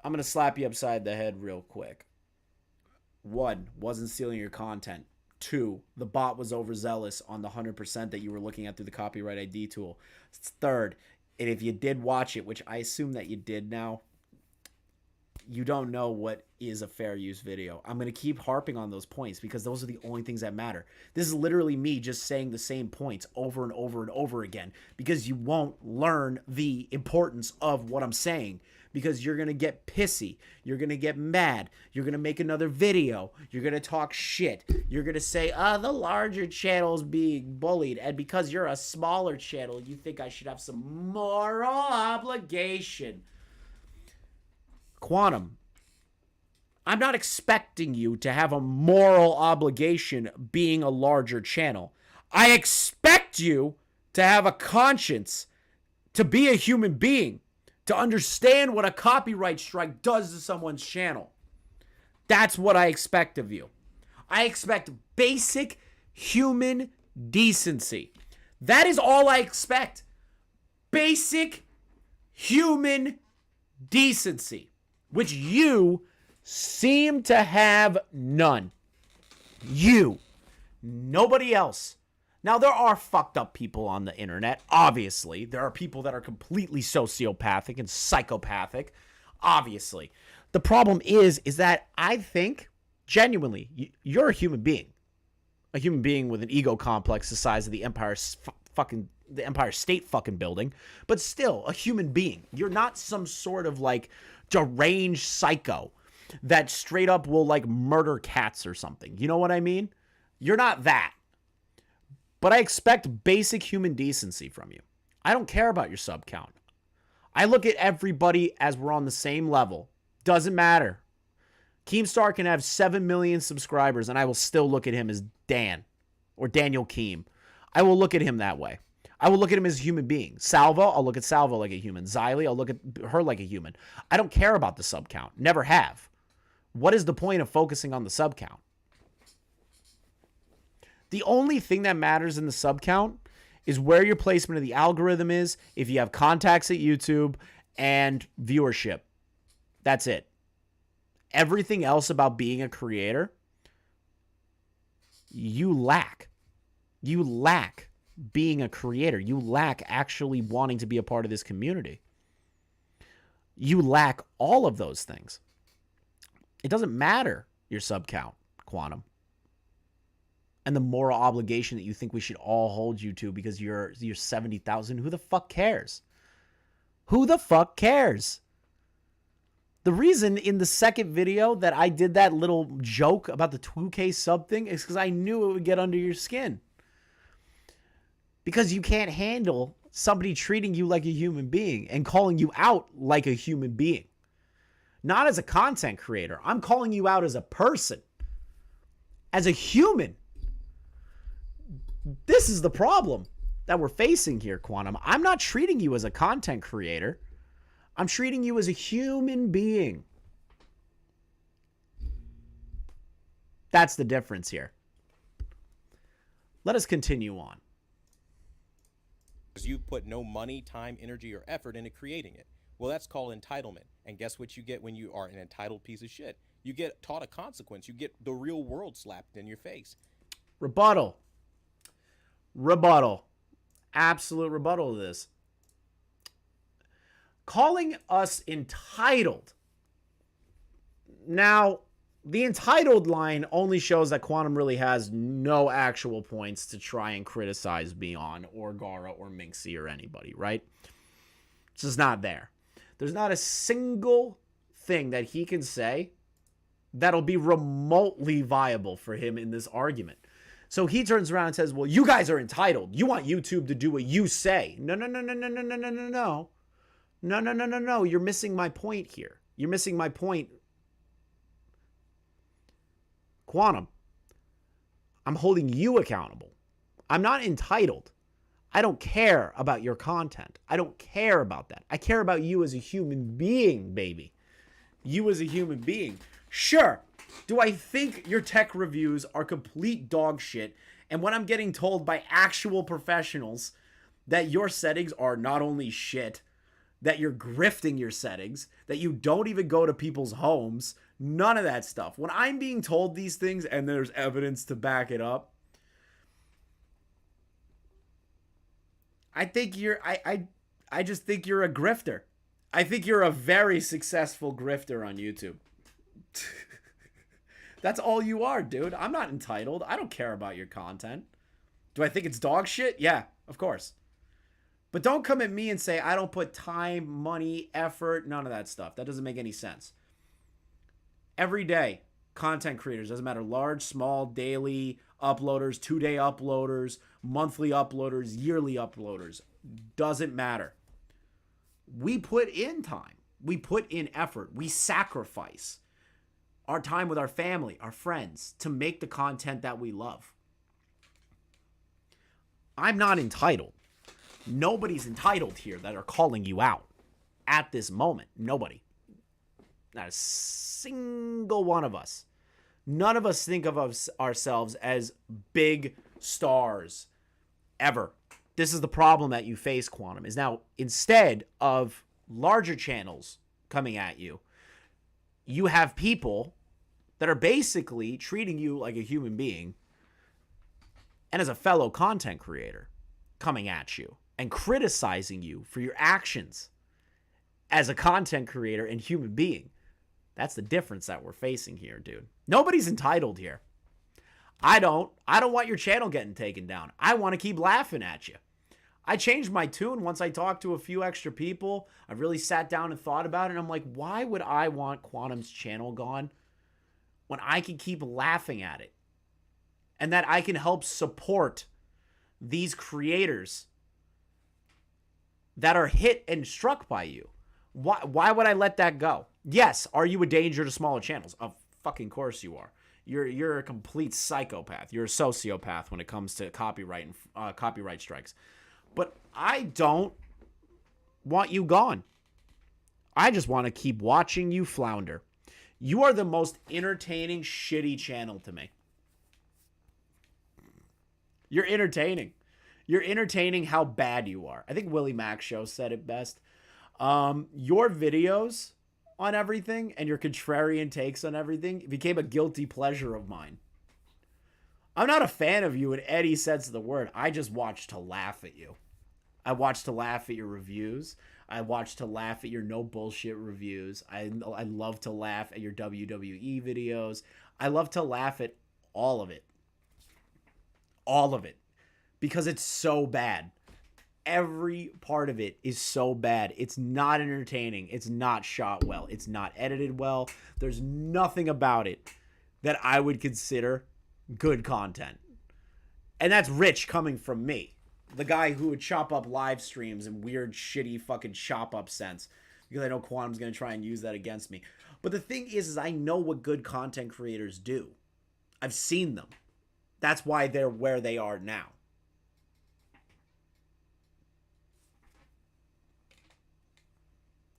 I'm going to slap you upside the head real quick. 1, wasn't stealing your content. 2, the bot was overzealous on the 100% that you were looking at through the copyright ID tool. 3rd, and if you did watch it, which I assume that you did now, you don't know what is a fair use video. I'm going to keep harping on those points because those are the only things that matter. This is literally me just saying the same points over and over and over again because you won't learn the importance of what I'm saying because you're going to get pissy. You're going to get mad. You're going to make another video. You're going to talk shit. You're going to say, the larger channel's being bullied. And because you're a smaller channel, you think I should have some moral obligation. Quantum, I'm not expecting you to have a moral obligation being a larger channel. I expect you to have a conscience, to be a human being, to understand what a copyright strike does to someone's channel. That's what I expect of you. I expect basic human decency. That is all I expect. Basic human decency, which you seem to have none. You. Nobody else. Now, there are fucked up people on the internet, obviously. There are people that are completely sociopathic and psychopathic, obviously. The problem is that I think, genuinely, you're a human being. A human being with an ego complex the size of the Empire State fucking building, but still a human being. You're not some sort of like deranged psycho that straight up will like murder cats or something. You know what I mean? You're not that. But I expect basic human decency from you. I don't care about your sub count. I look at everybody as we're on the same level. Doesn't matter. Keemstar can have 7 million subscribers and I will still look at him as Dan or Daniel Keem. I will look at him that way. I will look at him as a human being. Salvo, I'll look at Salvo like a human. Xylee, I'll look at her like a human. I don't care about the sub count. Never have. What is the point of focusing on the sub count? The only thing that matters in the sub count is where your placement of the algorithm is, if you have contacts at YouTube, and viewership. That's it. Everything else about being a creator, you lack. You lack being a creator. You lack actually wanting to be a part of this community. You lack all of those things. It doesn't matter your sub count, Quantum, and the moral obligation that you think we should all hold you to because you're 70,000. Who the fuck cares? Who the fuck cares? The reason in the second video that I did that little joke about the 2K sub thing is because I knew it would get under your skin. Because you can't handle somebody treating you like a human being and calling you out like a human being. Not as a content creator. I'm calling you out as a person. As a human. This is the problem that we're facing here, Quantum. I'm not treating you as a content creator. I'm treating you as a human being. That's the difference here. Let us continue on.
You put no money, time, energy, or effort into creating it. Well, that's called entitlement. And guess what you get when you are an entitled piece of shit? You get taught a consequence. You get the real world slapped in your face.
Rebuttal. Rebuttal. Absolute rebuttal to this. Calling us entitled. Now, the entitled line only shows that Quantum really has no actual points to try and criticize me on, or Garaa, or Minxie, or anybody, right? It's just not there. There's not a single thing that he can say that'll be remotely viable for him in this argument. So he turns around and says, well, you guys are entitled. You want YouTube to do what you say. No. No. You're missing my point here. You're missing my point. Quantum, I'm holding you accountable. I'm not entitled. I don't care about your content. I don't care about that. I care about you as a human being, baby. You as a human being. Sure, do I think your tech reviews are complete dog shit? And when I'm getting told by actual professionals that your settings are not only shit, that you're grifting your settings, that you don't even go to people's homes, none of that stuff. When I'm being told these things and there's evidence to back it up, I think I just think you're a grifter. I think you're a very successful grifter on YouTube. That's all you are, dude. I'm not entitled. I don't care about your content. Do I think it's dog shit? Yeah, of course. But don't come at me and say I don't put time, money, effort, none of that stuff. That doesn't make any sense. Every day, content creators, doesn't matter, large, small, daily uploaders, 2-day uploaders, monthly uploaders, yearly uploaders, doesn't matter. We put in time. We put in effort. We sacrifice our time with our family, our friends, to make the content that we love. I'm not entitled. Nobody's entitled here that are calling you out at this moment. Nobody. Not a single one of us. None of us think of ourselves as big stars ever. This is the problem that you face, Quantum, is now instead of larger channels coming at you, you have people that are basically treating you like a human being and as a fellow content creator coming at you and criticizing you for your actions as a content creator and human being. That's the difference that we're facing here, dude. Nobody's entitled here. I don't want your channel getting taken down. I want to keep laughing at you. I changed my tune once I talked to a few extra people. I really sat down and thought about it, and I'm like, why would I want Quantum's channel gone when I can keep laughing at it? And that I can help support these creators that are hit and struck by you. Why would I let that go? Yes, are you a danger to smaller channels? Of fucking course you are. You're a complete psychopath. You're a sociopath when it comes to copyright and copyright strikes. But I don't want you gone. I just want to keep watching you flounder. You are the most entertaining, shitty channel to me. You're entertaining. You're entertaining how bad you are. I think Willie Mack Show said it best. Your videos on everything and your contrarian takes on everything became a guilty pleasure of mine. I'm not a fan of you in any sense of the word. I just watch to laugh at you. I watch to laugh at your reviews. I watch to laugh at your no bullshit reviews. I love to laugh at your WWE videos. I love to laugh at all of it. All of it. Because it's so bad. Every part of it is so bad. It's not entertaining. It's not shot well. It's not edited well. There's nothing about it that I would consider good content. And that's rich coming from me. The guy who would chop up live streams in weird, shitty fucking chop up sense. Because I know Quantum's going to try and use that against me. But the thing is I know what good content creators do. I've seen them. That's why they're where they are now.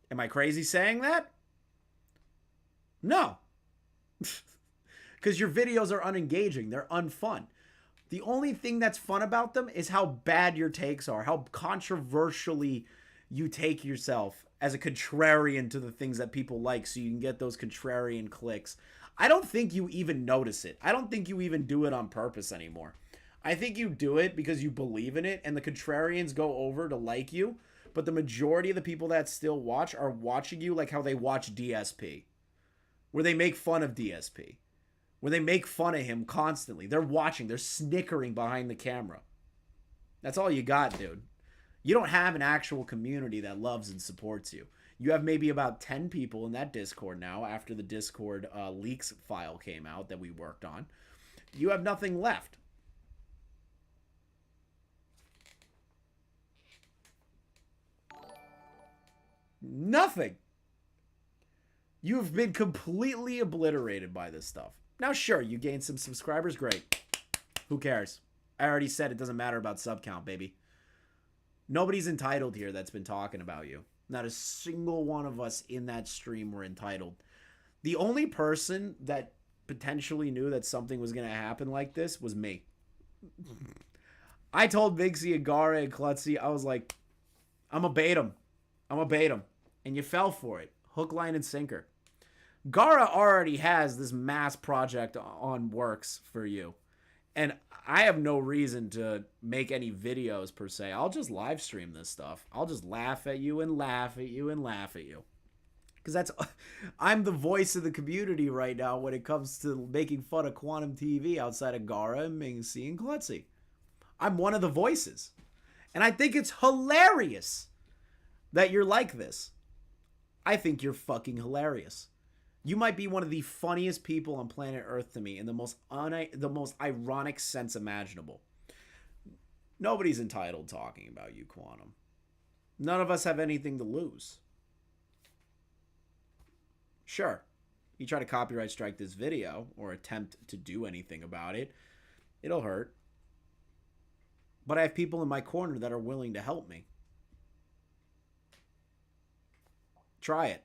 Am I crazy saying that? No. Because your videos are unengaging. They're unfun. The only thing that's fun about them is how bad your takes are. How controversially you take yourself as a contrarian to the things that people like so you can get those contrarian clicks. I don't think you even notice it. I don't think you even do it on purpose anymore. I think you do it because you believe in it and the contrarians go over to like you. But the majority of the people that still watch are watching you like how they watch DSP. Where they make fun of DSP. Where they make fun of him constantly. They're watching. They're snickering behind the camera. That's all you got, dude. You don't have an actual community that loves and supports you. You have maybe about 10 people in that Discord now after the Discord leaks file came out that we worked on. You have nothing left. Nothing. You've been completely obliterated by this stuff. Now, sure, you gained some subscribers. Great. Who cares? I already said it doesn't matter about sub count, baby. Nobody's entitled here that's been talking about you. Not a single one of us in that stream were entitled. The only person that potentially knew that something was going to happen like this was me. I told Biggsy and Garaa and Klutzy, I was like, I'm going to bait him. I'm going to bait him. And you fell for it. Hook, line, and sinker. Garaa already has this mass project on works for you. And I have no reason to make any videos per se. I'll just live stream this stuff. I'll just laugh at you and laugh at you and laugh at you. Because I'm the voice of the community right now when it comes to making fun of QuantumTV outside of Garaa and Mingsi and Klutzy. I'm one of the voices. And I think it's hilarious that you're like this. I think you're fucking hilarious. You might be one of the funniest people on planet Earth to me in the most ironic sense imaginable. Nobody's entitled talking about you, Quantum. None of us have anything to lose. Sure, you try to copyright strike this video or attempt to do anything about it, it'll hurt. But I have people in my corner that are willing to help me. Try it.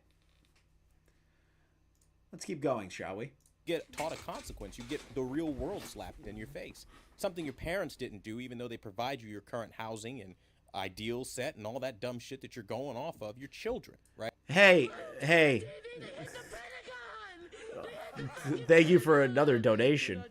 Let's keep going, shall we?
Get taught a consequence. You get the real world slapped in your face. Something your parents didn't do, even though they provide you your current housing and ideal set and all that dumb shit that you're going off of your children, right?
Hey. Thank you for another donation.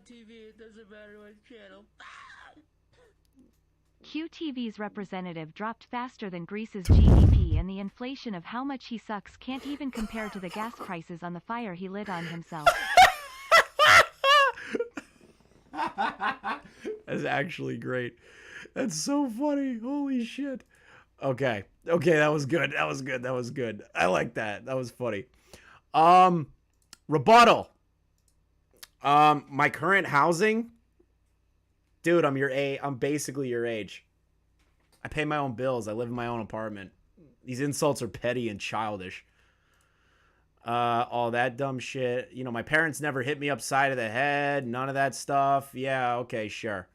QTV's representative dropped faster than Greece's GDP, and the inflation of how much he sucks can't even compare to the gas prices on the fire he lit on himself.
That's actually great. That's so funny. Holy shit. Okay, that was good. That was good. I like that. That was funny. Rebuttal. My current housing, dude, I'm basically your age. I pay my own bills. I live in my own apartment. These insults are petty and childish. All that dumb shit. You know, my parents never hit me upside of the head. None of that stuff. Yeah, okay, sure.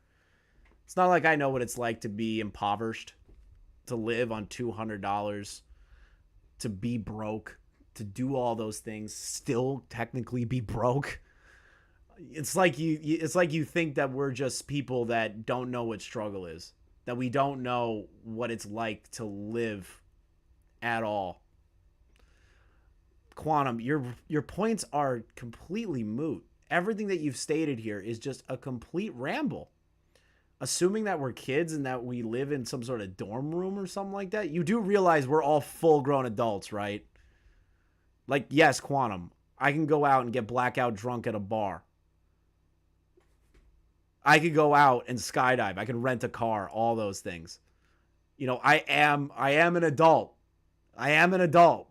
It's not like I know what it's like to be impoverished, to live on $200, to be broke, to do all those things, still technically be broke. It's like you think that we're just people that don't know what struggle is, that we don't know what it's like to live at all. Quantum, your points are completely moot. Everything that you've stated here is just a complete ramble. Assuming that we're kids and that we live in some sort of dorm room or something like that, you do realize we're all full-grown adults, right? Like, yes, Quantum, I can go out and get blackout drunk at a bar. I could go out and skydive. I can rent a car, all those things. You know, I am an adult. I am an adult.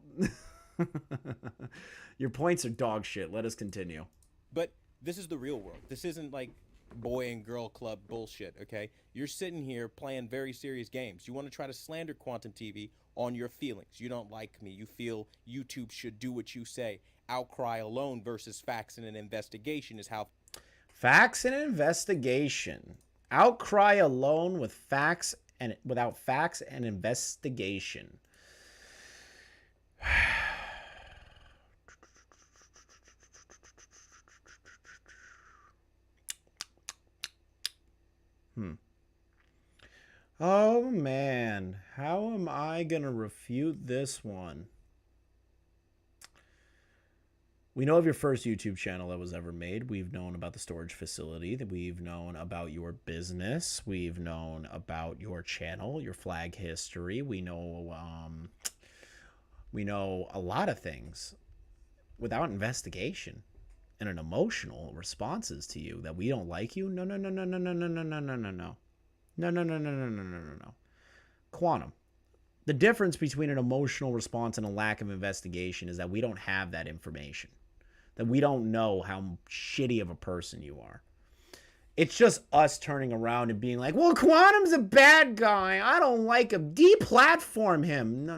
Your points are dog shit. Let us continue.
But this is the real world. This isn't like boy and girl club bullshit, okay? You're sitting here playing very serious games. You want to try to slander QuantumTV on your feelings. You don't like me. You feel YouTube should do what you say. Outcry alone versus facts and an investigation is how...
Facts and investigation. Outcry alone with facts and without facts and investigation. Oh man, how am I gonna refute this one? We know of your first YouTube channel that was ever made. We've known about the storage facility. That we've known about your business. We've known about your channel, your flag history. We know a lot of things without investigation and an emotional responses to you that we don't like you. No. Quantum. The difference between an emotional response and a lack of investigation is that we don't have that information. That we don't know how shitty of a person you are. It's just us turning around and being like, well, Quantum's a bad guy. I don't like him. Deplatform him. No.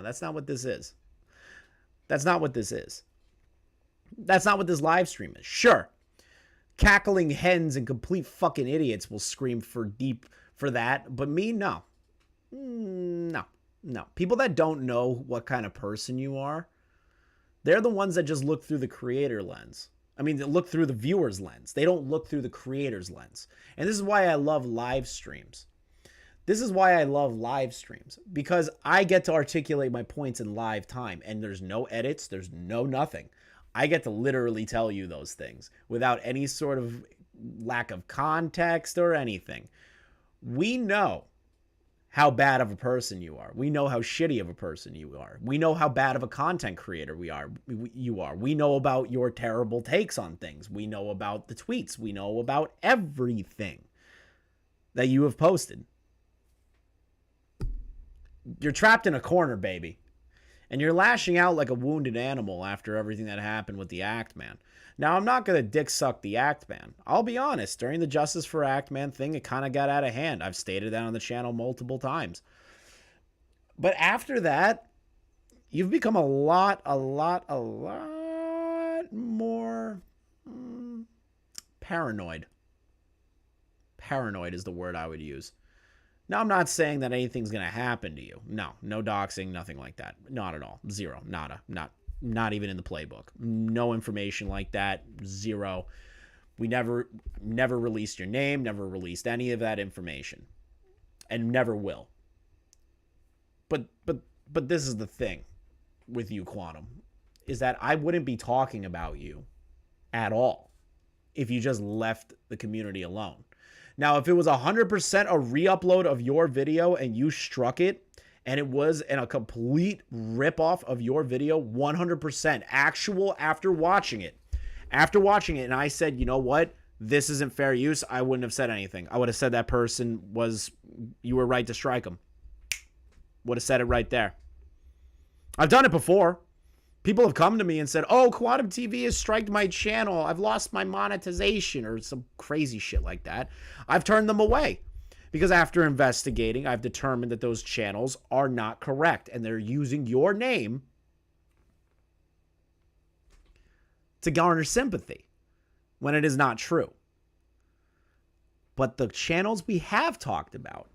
That's not what this is. That's not what this is. That's not what this live stream is. Sure. Cackling hens and complete fucking idiots will scream for that. But me, no. No. People that don't know what kind of person you are, they're the ones that just look through the creator lens. I mean, they look through the viewer's lens. They don't look through the creator's lens. And this is why I love live streams. Because I get to articulate my points in live time, and there's no edits, there's no nothing. I get to literally tell you those things without any sort of lack of context or anything. We know how bad of a person you are. We know how shitty of a person you are. We know how bad of a content creator you are. We know about your terrible takes on things. We know about the tweets. We know about everything that you have posted. You're trapped in a corner, baby. And you're lashing out like a wounded animal after everything that happened with the Act Man. Now, I'm not going to dick suck the Act Man. I'll be honest. During the Justice for Act Man thing, it kind of got out of hand. I've stated that on the channel multiple times. But after that, you've become a lot more paranoid. Paranoid is the word I would use. Now, I'm not saying that anything's going to happen to you. No doxing, nothing like that. Not at all. Zero. Nada. Not even in the playbook. No information like that. Zero. We never released your name, never released any of that information, and never will. But this is the thing with you, Quantum, is that I wouldn't be talking about you at all if you just left the community alone. Now, if it was 100% a re-upload of your video and you struck it, and it was in a complete rip-off of your video, 100% actual after watching it, and I said, you know what, this isn't fair use, I wouldn't have said anything. I would have said that person you were right to strike them. Would have said it right there. I've done it before. People have come to me and said, oh, QuantumTV has striked my channel. I've lost my monetization or some crazy shit like that. I've turned them away because after investigating, I've determined that those channels are not correct and they're using your name to garner sympathy when it is not true. But the channels we have talked about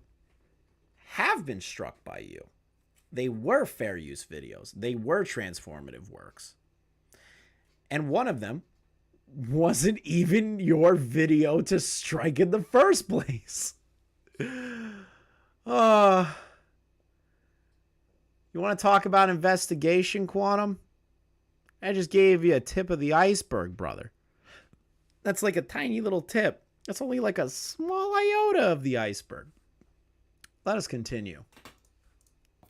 have been struck by you. They were fair use videos. They were transformative works. And one of them wasn't even your video to strike in the first place. You want to talk about investigation, Quantum? I just gave you a tip of the iceberg, brother. That's like a tiny little tip. That's only like a small iota of the iceberg. Let us continue.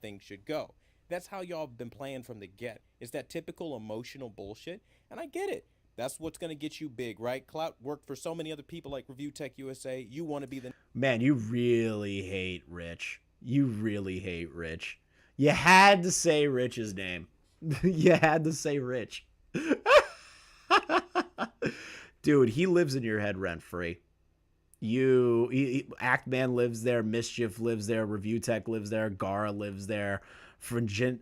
Things should go. That's how y'all have been playing from the get. It's that typical emotional bullshit, and I get it. That's what's going to get you big, right? Clout worked for so many other people like Review Tech USA. You want to be the...
Man, you really hate Rich. You really hate Rich. You had to say Rich's name. You had to say Rich. Dude, he lives in your head rent-free. Act Man lives there, Mischief lives there, Review Tech lives there, Garaa lives there,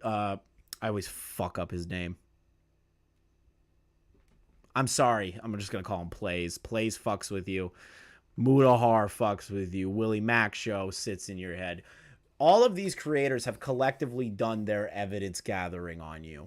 I always fuck up his name. I'm sorry, I'm just gonna call him Plays. Plays fucks with you. Mudahar fucks with you. Willie Mac Show sits in your head. All of these creators have collectively done their evidence gathering on you.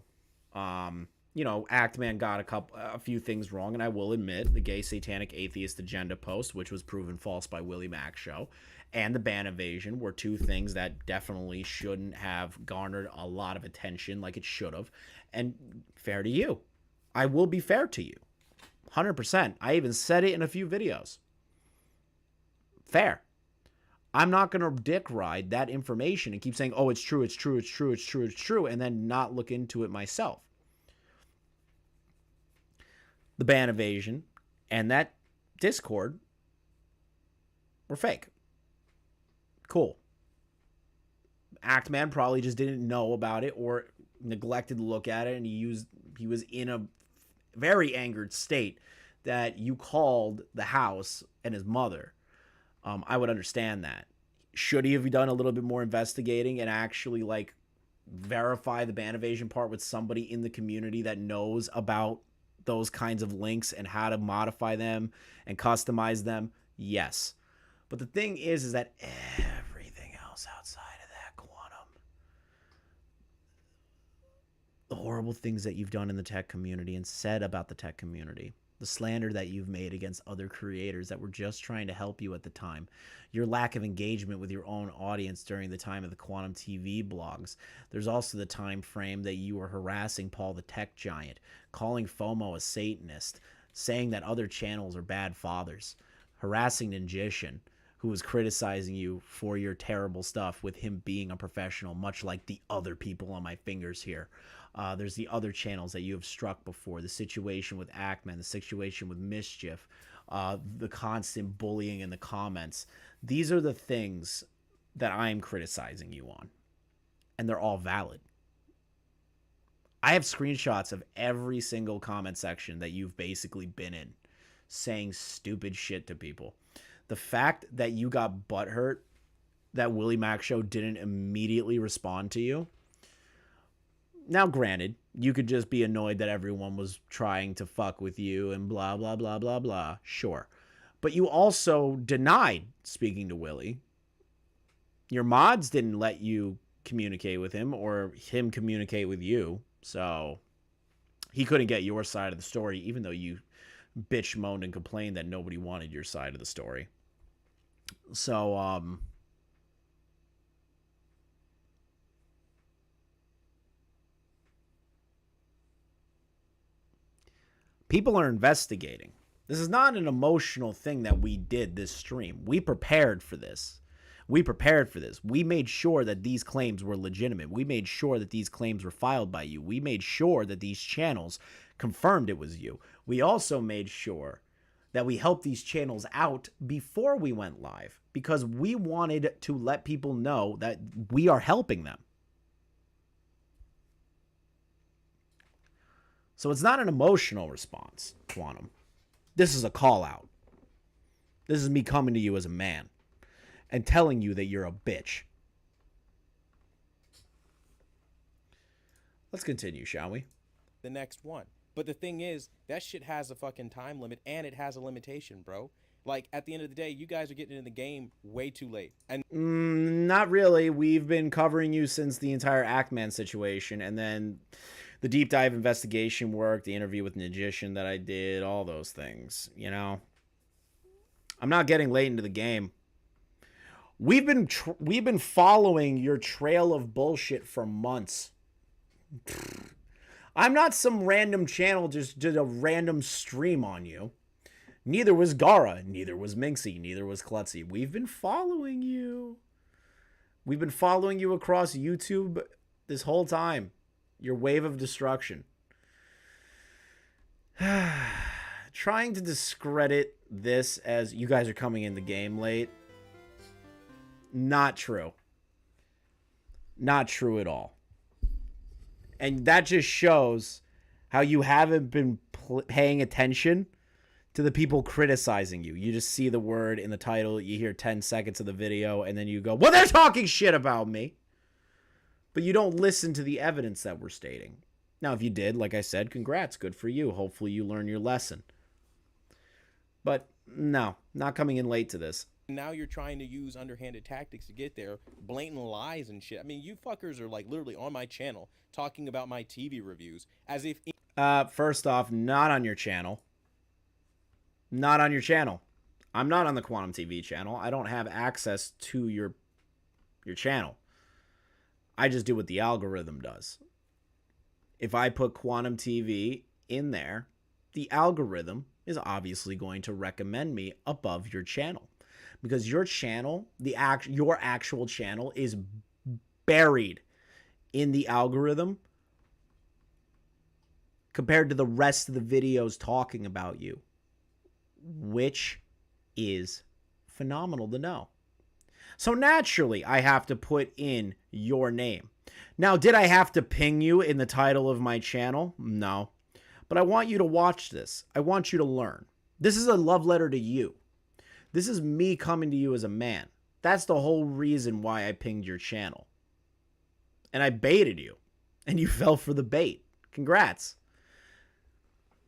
You know, Act Man got a few things wrong, and I will admit the gay satanic atheist agenda post, which was proven false by Willie Mac Show, and the ban evasion were two things that definitely shouldn't have garnered a lot of attention like it should have. And fair to you. I will be fair to you. 100%. I even said it in a few videos. Fair. I'm not going to dick ride that information and keep saying, oh, it's true, it's true, it's true, it's true, it's true, and then not look into it myself. The ban evasion and that Discord were fake. Cool. Act Man probably just didn't know about it or neglected to look at it, and he was in a very angered state that you called the house and his mother. I would understand that. Should he have done a little bit more investigating and actually like verify the ban evasion part with somebody in the community that knows about those kinds of links and how to modify them and customize them? Yes. But the thing is that everything else outside of the horrible things that you've done in the tech community and said about the tech community, the slander that you've made against other creators that were just trying to help you at the time, your lack of engagement with your own audience during the time of the QuantumTV blogs. There's also the time frame that you were harassing Paul the Tech Giant, calling FOMO a Satanist, saying that other channels are bad fathers, harassing Ninjician, who was criticizing you for your terrible stuff with him being a professional, much like the other people on my fingers here. There's the other channels that you have struck before, the situation with Ackman, the situation with Mischief, the constant bullying in the comments. These are the things that I'm criticizing you on, and they're all valid. I have screenshots of every single comment section that you've basically been in, saying stupid shit to people. The fact that you got butthurt that Willie Mac Show didn't immediately respond to you. Now, granted, you could just be annoyed that everyone was trying to fuck with you and blah, blah, blah, blah, blah. Sure. But you also denied speaking to Willie. Your mods didn't let you communicate with him or him communicate with you. So he couldn't get your side of the story, even though you bitch moaned and complained that nobody wanted your side of the story. So, people are investigating. This is not an emotional thing that we did this stream. We prepared for this. We prepared for this. We made sure that these claims were legitimate. We made sure that these claims were filed by you. We made sure that these channels confirmed it was you. We also made sure that we helped these channels out before we went live because we wanted to let people know that we are helping them. So it's not an emotional response, Quantum. This is a call out. This is me coming to you as a man and telling you that you're a bitch. Let's continue, shall we?
The next one. But the thing is, that shit has a fucking time limit and it has a limitation, bro. Like, at the end of the day, you guys are getting into the game way too late. And
not really. We've been covering you since the entire Ackman situation, and then the deep dive investigation work, the interview with Ninjician that I did, all those things, you know. I'm not getting late into the game. We've been following your trail of bullshit for months. I'm not some random channel just did a random stream on you. Neither was Garaa, neither was Minxie, neither was Klutzy. We've been following you. We've been following you across YouTube this whole time. Your wave of destruction. Trying to discredit this as you guys are coming in the game late. Not true. Not true at all. And that just shows how you haven't been paying attention to the people criticizing you. You just see the word in the title, you hear 10 seconds of the video, and then you go, well, they're talking shit about me. But you don't listen to the evidence that we're stating. Now, if you did, like I said, congrats, good for you. Hopefully you learn your lesson. But no, not coming in late to this.
now you're trying to use underhanded tactics to get there, blatant lies and shit. I mean, you fuckers are like literally on my channel talking about my TV reviews as if...
First off, not on your channel. Not on your channel. I'm not on the QuantumTV channel. I don't have access to your channel. I just do what the algorithm does. If I put QuantumTV in there, the algorithm is obviously going to recommend me above your channel. Because your channel, your actual channel is buried in the algorithm compared to the rest of the videos talking about you, which is phenomenal to know. So naturally, I have to put in your name. Now, did I have to ping you in the title of my channel? No. But I want you to watch this. I want you to learn. This is a love letter to you. This is me coming to you as a man. That's the whole reason why I pinged your channel. And I baited you. And you fell for the bait. Congrats.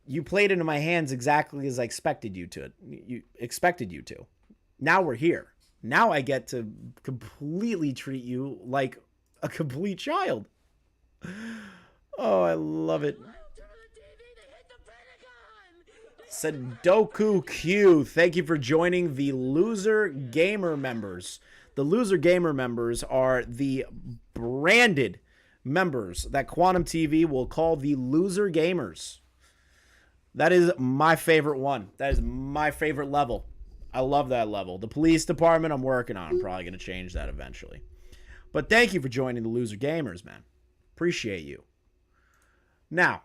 You played into my hands exactly as I expected you to. Now we're here. Now I get to completely treat you like a complete child. Oh, I love it. Sudoku Q, thank you for joining the Loser Gamer members. The Loser Gamer members are the branded members that QuantumTV will call the Loser Gamers. That is my favorite one. That is my favorite level. I love that level. The police department, I'm working on. I'm probably going to change that eventually. But thank you for joining the Loser Gamers, man. Appreciate you. Now,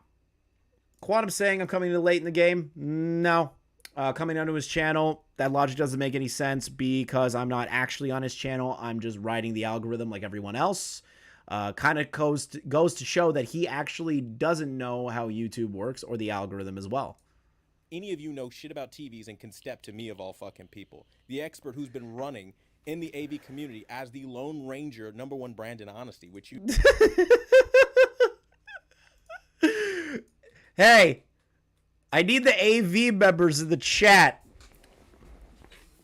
Quantum saying I'm coming in late in the game? No. Coming onto his channel, that logic doesn't make any sense because I'm not actually on his channel. I'm just writing the algorithm like everyone else. Kind of goes to show that he actually doesn't know how YouTube works or the algorithm as well.
Any of you know shit about TVs and can step to me of all fucking people. The expert who's been running in the AV community as the Lone Ranger, #1 brand in honesty, which you...
Hey, I need the AV members in the chat.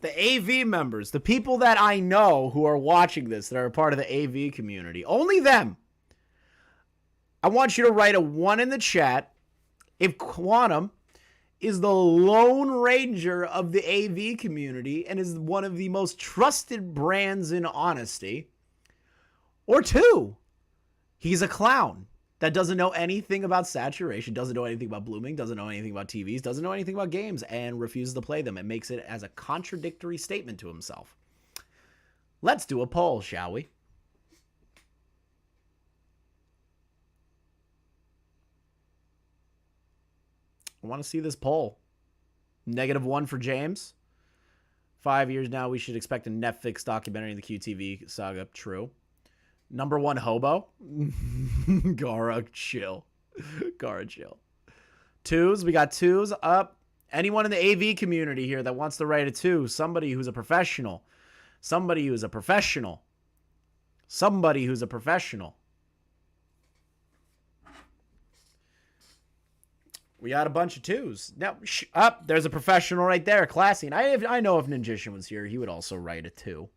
The AV members, the people that I know who are watching this, that are a part of the AV community, only them. I want you to write a 1 in the chat if Quantum is the Lone Ranger of the AV community and is one of the most trusted brands in honesty. Or 2, he's a clown that doesn't know anything about saturation, doesn't know anything about blooming, doesn't know anything about TVs, doesn't know anything about games, and refuses to play them and makes it as a contradictory statement to himself. Let's do a poll, shall we? I want to see this poll. -1 for James. 5 years now, we should expect a Netflix documentary in the QTV saga. True. #1 hobo. Garaa, chill. Garaa, chill. 2s, we got 2s up. Anyone in the AV community here that wants to write a 2? Somebody who's a professional. Somebody who's a professional. Somebody who's a professional. We got a bunch of 2s. Now, up. There's a professional right there. Classy. And I know if Ninjishin was here, he would also write a 2.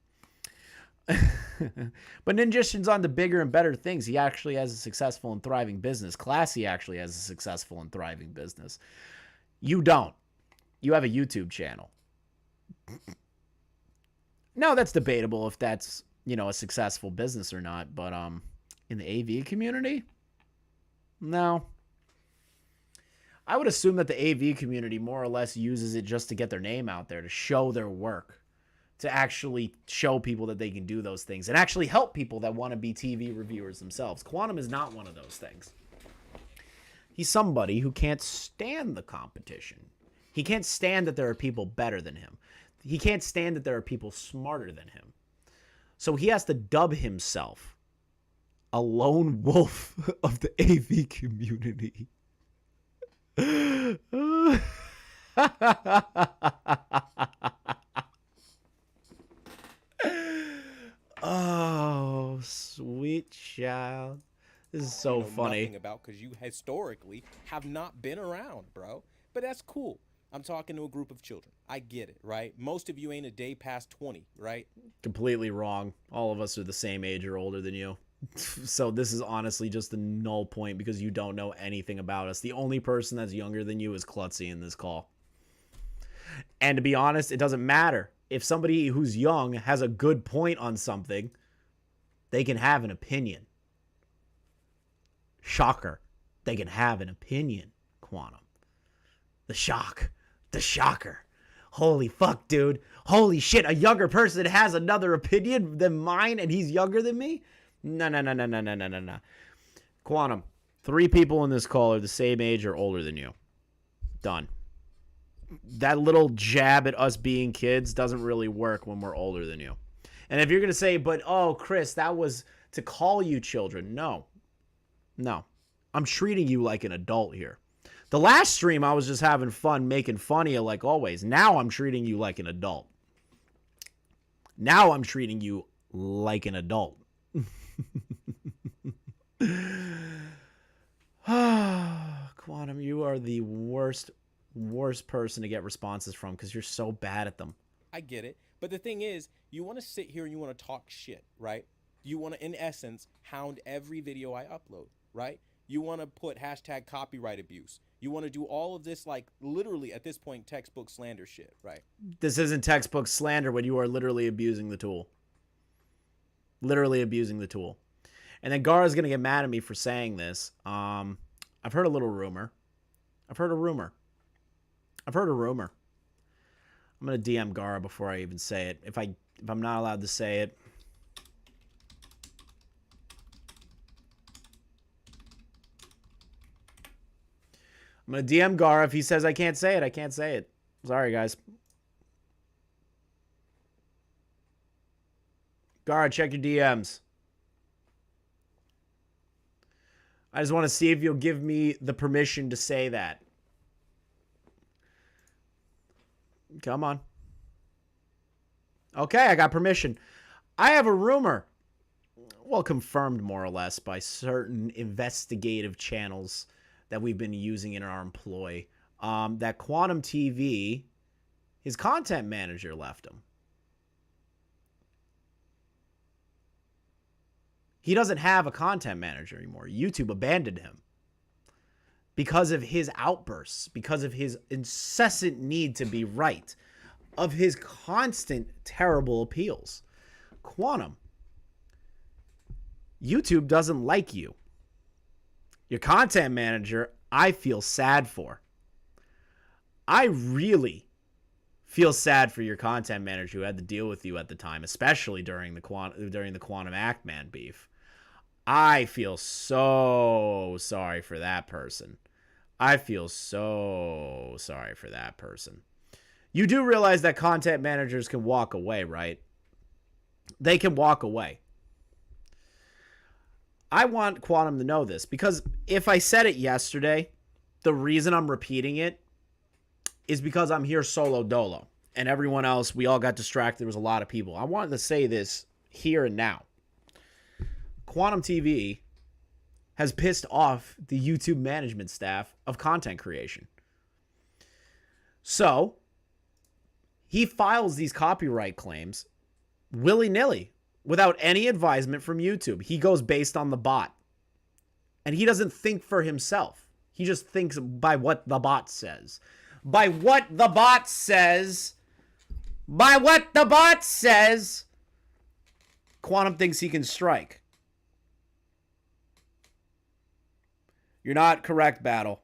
But Ninjishin's on the bigger and better things. He actually has a successful and thriving business. Classy actually has a successful and thriving business. You don't. You have a YouTube channel. No, that's debatable if that's, you know, a successful business or not. But in the AV community, no. I would assume that the AV community more or less uses it just to get their name out there, to show their work, to actually show people that they can do those things and actually help people that want to be TV reviewers themselves. Quantum is not one of those things. He's somebody who can't stand the competition. He can't stand that there are people better than him. He can't stand that there are people smarter than him. So he has to dub himself a lone wolf of the AV community. Oh, sweet child. This is so funny.
Nothing about because you historically have not been around, bro. But that's cool. I'm talking to a group of children. I get it, right? Most of you ain't a day past 20, right?
Completely wrong. All of us are the same age or older than you. So this is honestly just a null point because you don't know anything about us. The only person that's younger than you is Klutzy in this call. And to be honest, it doesn't matter. If somebody who's young has a good point on something, they can have an opinion. Shocker. They can have an opinion, Quantum. The shock. The shocker. Holy fuck, dude. Holy shit, a younger person has another opinion than mine and he's younger than me? No. Quantum, 3 people in this call are the same age or older than you. Done. That little jab at us being kids doesn't really work when we're older than you. And if you're going to say, but, oh, Chris, that was to call you children. No. I'm treating you like an adult here. The last stream, I was just having fun, making fun of you like always. Now I'm treating you like an adult. Now I'm treating you like an adult. Quantum, you are the worst person to get responses from because you're so bad at them.
I get it. But the thing is, you want to sit here and you want to talk shit, right? You want to, in essence, hound every video I upload, right? You want to put hashtag copyright abuse. You want to do all of this, like, literally, at this point, textbook slander shit, right?
This isn't textbook slander when you are literally abusing the tool. Literally abusing the tool. And then Gara's going to get mad at me for saying this. I've heard a little rumor. I've heard a rumor. I'm going to DM Garaa before I even say it. If I'm not allowed to say it. I'm going to DM Garaa. If he says I can't say it, I can't say it. Sorry, guys. Garaa, check your DMs. I just want to see if you'll give me the permission to say that. Come on. Okay, I got permission. I have a rumor. Well, confirmed more or less by certain investigative channels that we've been using in our employ. That QuantumTV, his content manager left him. He doesn't have a content manager anymore. YouTube abandoned him because of his outbursts, because of his incessant need to be right, of his constant terrible appeals. Quantum, YouTube doesn't like you. Your content manager, I feel sad for. I really feel sad for your content manager who had to deal with you at the time, especially during the Quantum Act-Man beef. I feel so sorry for that person. I feel so sorry for that person. You do realize that content managers can walk away, right? They can walk away. I want Quantum to know this because if I said it yesterday, the reason I'm repeating it is because I'm here solo dolo and everyone else, we all got distracted. There was a lot of people. I wanted to say this here and now. QuantumTV has pissed off the YouTube management staff of content creation. So he files these copyright claims willy-nilly without any advisement from YouTube. He goes based on the bot. And he doesn't think for himself. He just thinks by what the bot says. By what the bot says. By what the bot says. Quantum thinks he can strike. You're not correct, Battle.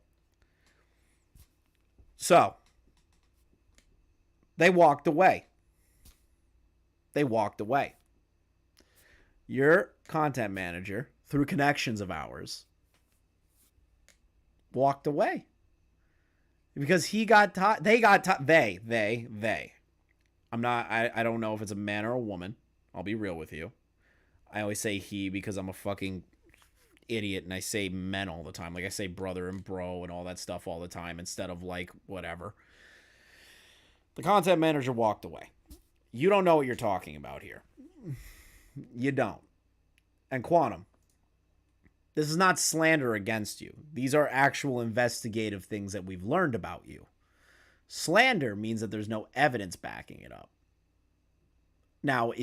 So, they walked away. They walked away. Your content manager, through connections of ours, walked away. Because he got they. I don't know if it's a man or a woman. I'll be real with you. I always say he because I'm a fucking idiot and I say men all the time. Like I say brother and bro and all that stuff all the time instead of like whatever. The content manager walked away. You don't know what you're talking about here. You don't. And Quantum, this is not slander against you. These are actual investigative things that we've learned about you. Slander means that there's no evidence backing it up. Now,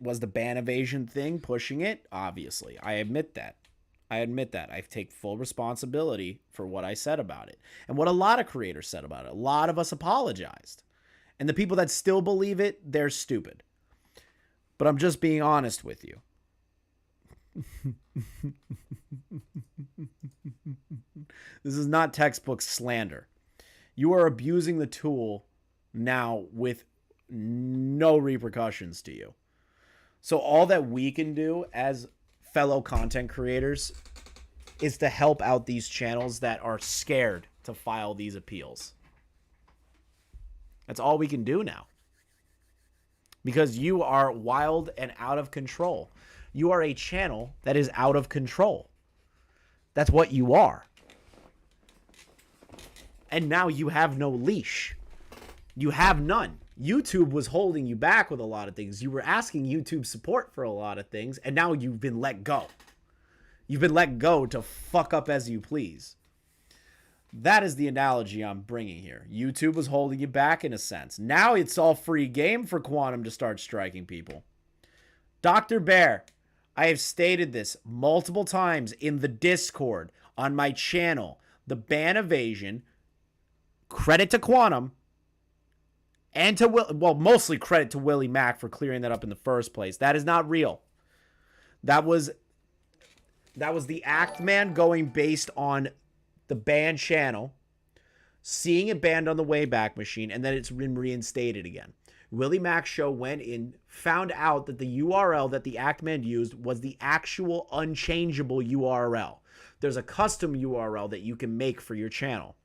was the ban evasion thing pushing it? Obviously. I admit that. I take full responsibility for what I said about it. And what a lot of creators said about it. A lot of us apologized. And the people that still believe it, they're stupid. But I'm just being honest with you. This is not textbook slander. You are abusing the tool now with no repercussions to you. So all that we can do as fellow content creators is to help out these channels that are scared to file these appeals. That's all we can do now. Because you are wild and out of control. You are a channel that is out of control. That's what you are. And now you have no leash. You have none. YouTube was holding you back with a lot of things. You were asking YouTube support for a lot of things, and now you've been let go. You've been let go to fuck up as you please. That is the analogy I'm bringing here. YouTube was holding you back in a sense. Now it's all free game for Quantum to start striking people. Dr. Bear, I have stated this multiple times in the Discord, on my channel. The ban evasion, credit to Quantum, and to mostly credit to Willie Mack for clearing that up in the first place. That is not real. That was the Act Man going based on the banned channel, seeing it banned on the Wayback Machine, and then it's been reinstated again. Willie Mack's show went in, found out that the URL that the Act Man used was the actual unchangeable URL. There's a custom URL that you can make for your channel.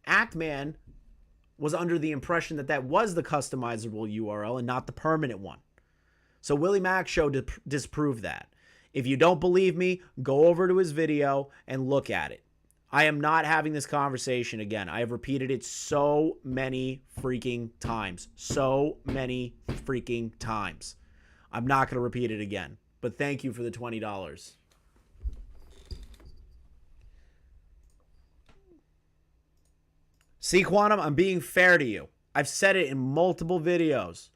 Act Man was under the impression that that was the customizable URL and not the permanent one. So Willie Mack's show disproved that. If you don't believe me, go over to his video and look at it. I am not having this conversation again. I have repeated it so many freaking times. So many freaking times. I'm not going to repeat it again. But thank you for the $20. See, Quantum, I'm being fair to you. I've said it in multiple videos.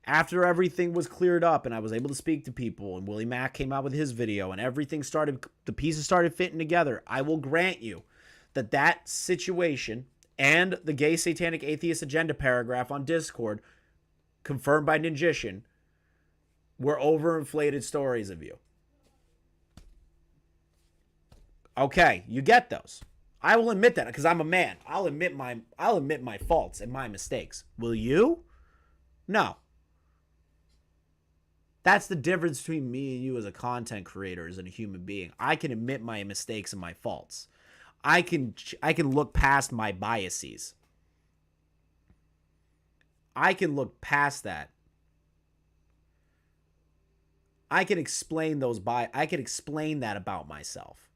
After everything was cleared up and I was able to speak to people and Willie Mack came out with his video and everything started, the pieces started fitting together, I will grant you that that situation and the gay satanic atheist agenda paragraph on Discord, confirmed by Ninjician, were overinflated stories of you. Okay, you get those. I will admit that because I'm a man. I'll admit my faults and my mistakes. Will you? No. That's the difference between me and you as a content creator, as a human being. I can admit my mistakes and my faults. I can look past my biases. I can look past that. I can explain I can explain that about myself.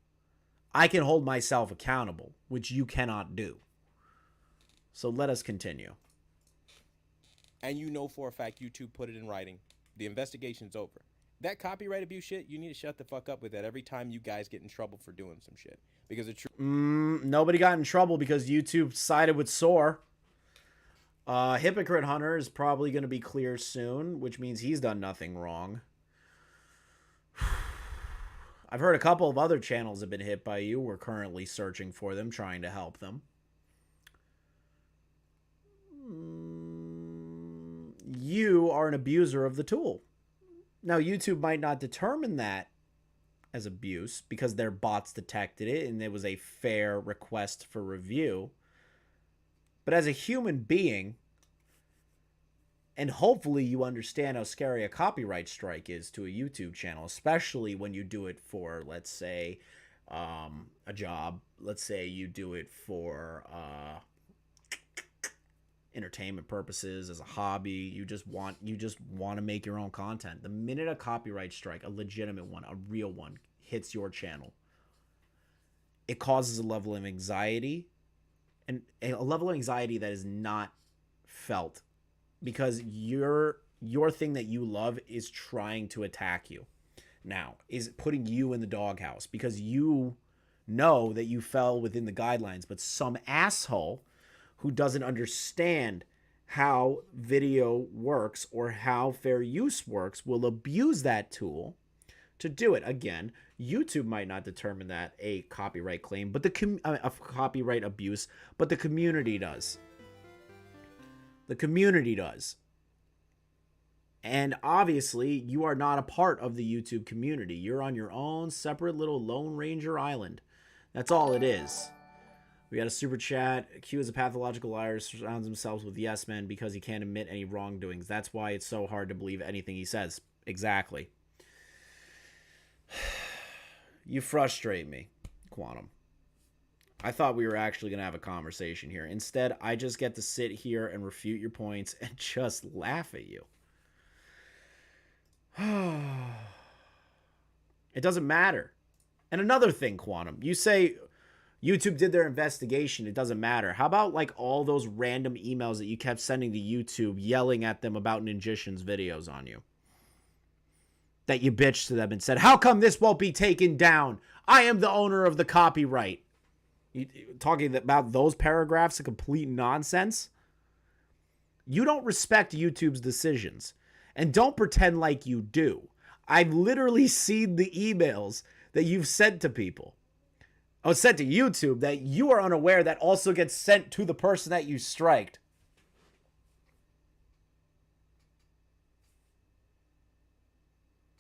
I can hold myself accountable, which you cannot do. So let us continue.
And you know for a fact YouTube put it in writing. The investigation's over. That copyright abuse shit, you need to shut the fuck up with that every time you guys get in trouble for doing some shit. Because it's
nobody got in trouble because YouTube sided with Soar. Hypocrite Hunter is probably going to be clear soon, which means he's done nothing wrong. I've heard a couple of other channels have been hit by you. We're currently searching for them, trying to help them. You are an abuser of the tool. Now, YouTube might not determine that as abuse because their bots detected it and it was a fair request for review. But as a human being, and hopefully you understand how scary a copyright strike is to a YouTube channel, especially when you do it for, let's say, a job. Let's say you do it for entertainment purposes, as a hobby. You just want to make your own content. The minute a copyright strike, a legitimate one, a real one, hits your channel, it causes a level of anxiety, and a level of anxiety that is not felt because your thing that you love is trying to attack you. Now, is putting you in the doghouse because you know that you fell within the guidelines, but some asshole who doesn't understand how video works or how fair use works will abuse that tool to do it. Again, YouTube might not determine that a copyright claim, but a copyright abuse, but the community does. The community does. And obviously, you are not a part of the YouTube community. You're on your own separate little Lone Ranger island. That's all it is. We got a super chat. Q is a pathological liar, surrounds himself with yes men because he can't admit any wrongdoings. That's why it's so hard to believe anything he says. Exactly. You frustrate me, Quantum. I thought we were actually going to have a conversation here. Instead, I just get to sit here and refute your points and just laugh at you. It doesn't matter. And another thing, Quantum, you say YouTube did their investigation. It doesn't matter. How about like all those random emails that you kept sending to YouTube yelling at them about Ninjician's videos on you? That you bitched to them and said, how come this won't be taken down? I am the owner of the copyright. Talking about those paragraphs of complete nonsense. You don't respect YouTube's decisions. And don't pretend like you do. I've literally seen the emails that you've sent to people. Oh, sent to YouTube that you are unaware that also gets sent to the person that you striked.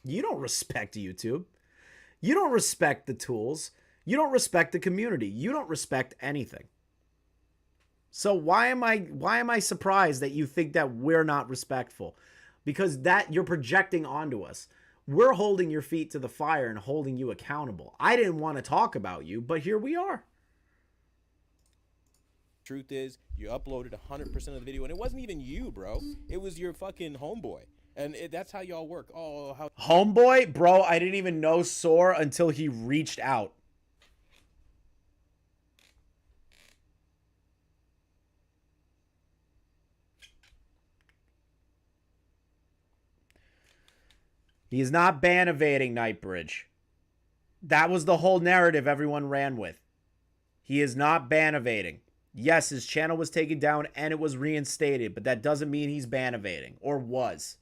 You don't respect YouTube. You don't respect the tools. You don't respect the community. You don't respect anything. So why am I surprised that you think that we're not respectful? Because that you're projecting onto us. We're holding your feet to the fire and holding you accountable. I didn't want to talk about you, but here we are.
Truth is, you uploaded 100% of the video, and it wasn't even you, bro. It was your fucking homeboy. And that's how y'all work. Oh, how...
Homeboy? Bro, I didn't even know Soar until he reached out. He is not ban evading Nightbridge. That was the whole narrative everyone ran with. He is not ban evading. Yes, his channel was taken down and it was reinstated, but that doesn't mean he's ban evading, or was.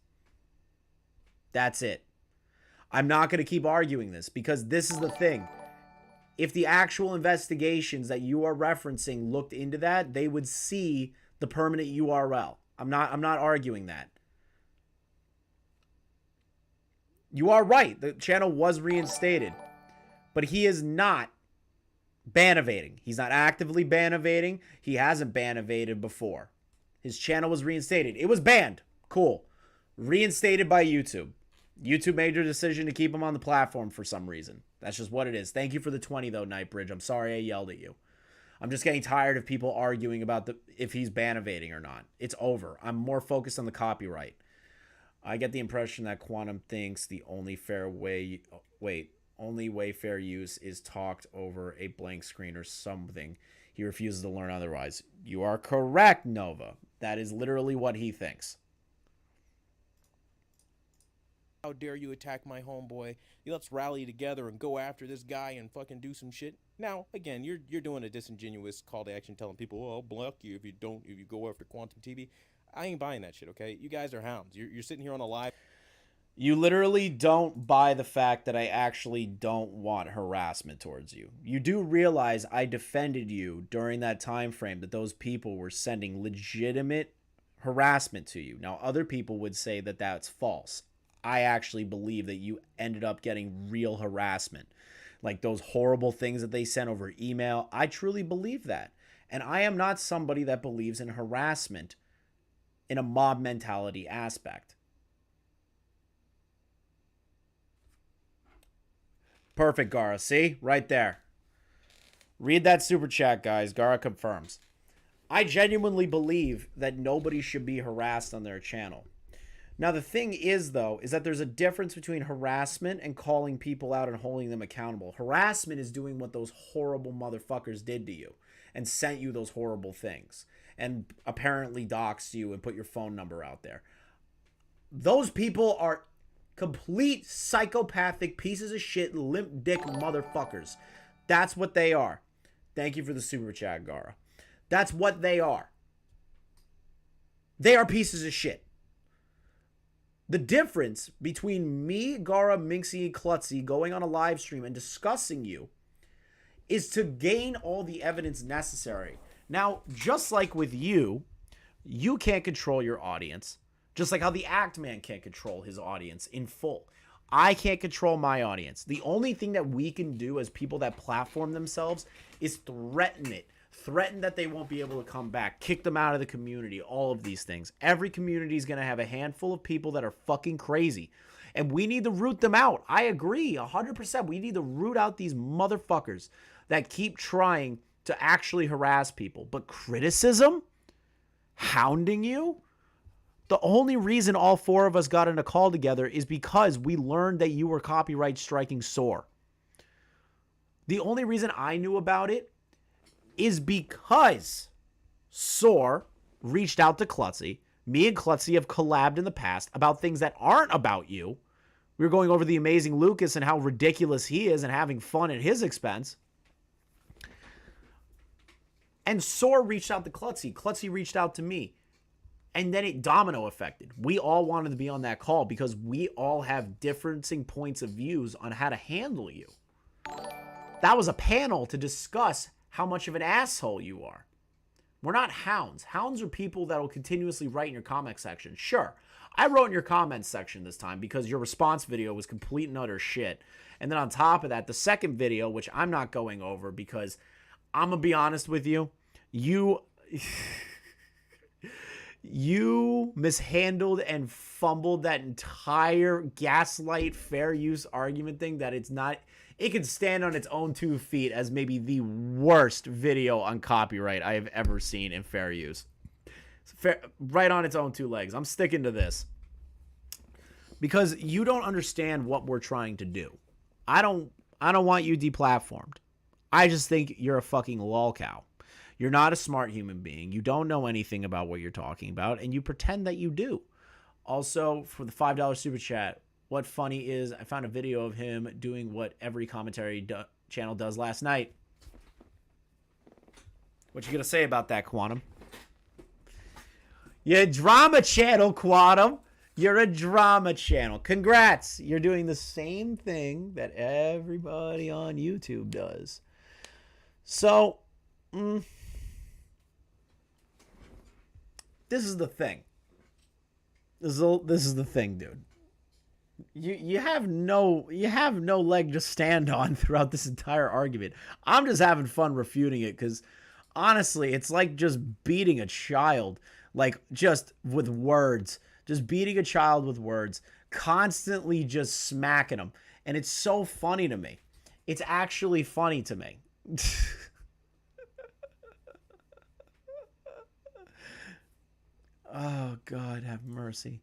That's it. I'm not going to keep arguing this because this is the thing. If the actual investigations that you are referencing looked into that, they would see the permanent URL. I'm not arguing that. You are right. The channel was reinstated. But he is not ban evading. He's not actively ban evading. He hasn't ban evaded before. His channel was reinstated. It was banned. Cool. Reinstated by YouTube. YouTube made your decision to keep him on the platform for some reason. That's just what it is. Thank you for the 20 though, Nightbridge. I'm sorry I yelled at you. I'm just getting tired of people arguing about if he's ban evading or not. It's over. I'm more focused on the copyright. I get the impression that Quantum thinks the only way fair use is talked over a blank screen or something. He refuses to learn otherwise. You are correct, Nova. That is literally what he thinks.
How dare you attack my homeboy? Let's rally together and go after this guy and fucking do some shit. Now, again, you're doing a disingenuous call to action telling people, oh, I'll block you if you go after QuantumTV. I ain't buying that shit, okay? You guys are hounds. You're sitting here on a live.
You literally don't buy the fact that I actually don't want harassment towards you. You do realize I defended you during that time frame that those people were sending legitimate harassment to you. Now, other people would say that that's false. I actually believe that you ended up getting real harassment. Like those horrible things that they sent over email. I truly believe that. And I am not somebody that believes in harassment in a mob mentality aspect. Perfect, Garaa. See? Right there. Read that super chat, guys. Garaa confirms. I genuinely believe that nobody should be harassed on their channel. Now, the thing is, though, is that there's a difference between harassment and calling people out and holding them accountable. Harassment is doing what those horrible motherfuckers did to you and sent you those horrible things and apparently doxed you and put your phone number out there. Those people are complete psychopathic pieces of shit, limp dick motherfuckers. That's what they are. Thank you for the super chat, Garaa. That's what they are. They are pieces of shit. The difference between me, Garaa, Minxie, Klutzy going on a live stream and discussing you is to gain all the evidence necessary. Now, just like with you, you can't control your audience. Just like how the Act Man can't control his audience in full. I can't control my audience. The only thing that we can do as people that platform themselves is threaten it. Threaten that they won't be able to come back. Kick them out of the community. All of these things. Every community is going to have a handful of people that are fucking crazy. And we need to root them out. I agree 100%. We need to root out these motherfuckers that keep trying to actually harass people. But criticism? Hounding you? The only reason all four of us got in a call together is because we learned that you were copyright striking Soar. The only reason I knew about it is because Soar reached out to Klutzy. Me and Klutzy have collabed in the past about things that aren't about you. We were going over the amazing Lucas and how ridiculous he is and having fun at his expense. And Soar reached out to Klutzy. Klutzy reached out to me. And then it domino affected. We all wanted to be on that call because we all have differing points of views on how to handle you. That was a panel to discuss how much of an asshole you are. We're not hounds. Hounds are people that will continuously write in your comment section. Sure, I wrote in your comments section this time because your response video was complete and utter shit. And then on top of that, the second video, which I'm not going over because I'm going to be honest with you, you mishandled and fumbled that entire gaslight fair use argument thing that it's not... It can stand on its own 2 feet as maybe the worst video on copyright I have ever seen in fair use. Right on its own 2 legs. I'm sticking to this. Because you don't understand what we're trying to do. I don't want you deplatformed. I just think you're a fucking lolcow. You're not a smart human being. You don't know anything about what you're talking about, and you pretend that you do. Also, for the $5 super chat, what funny is I found a video of him doing what every commentary channel does last night. What you gonna say about that, Quantum? You're a drama channel, Quantum. You're a drama channel. Congrats. You're doing the same thing that everybody on YouTube does. So, this is the thing. This is the thing, dude. You have no leg to stand on throughout this entire argument. I'm just having fun refuting it because honestly, it's like just beating a child, like just with words, just beating a child with words, constantly just smacking them. And it's so funny to me. It's actually funny to me. Oh, God, have mercy.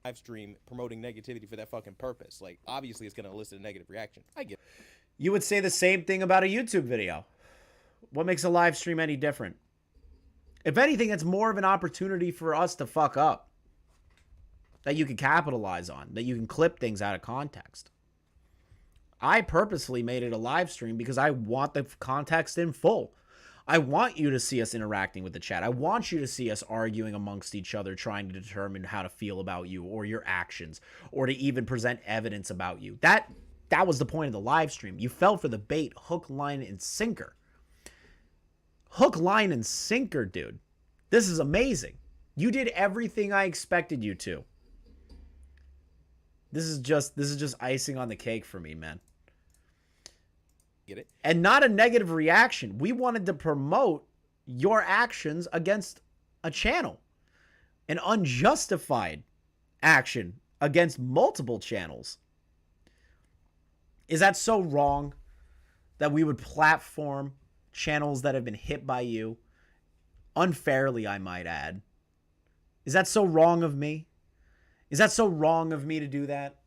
Live stream promoting negativity for that fucking purpose. Like, obviously it's going to elicit a negative reaction. I get it.
You would say the same thing about a YouTube video. What makes a live stream any different? If anything, it's more of an opportunity for us to fuck up. That you can capitalize on. That you can clip things out of context. I purposely made it a live stream because I want the context in full. I want you to see us interacting with the chat. I want you to see us arguing amongst each other, trying to determine how to feel about you or your actions, or to even present evidence about you. That was the point of the live stream. You fell for the bait, hook, line, and sinker. Hook, line, and sinker, dude. This is amazing. You did everything I expected you to. This is just icing on the cake for me, man.
Get it?
And not a negative reaction. We wanted to promote your actions against a channel. An unjustified action against multiple channels. Is that so wrong that we would platform channels that have been hit by you? Unfairly, I might add. Is that so wrong of me? Is that so wrong of me to do that?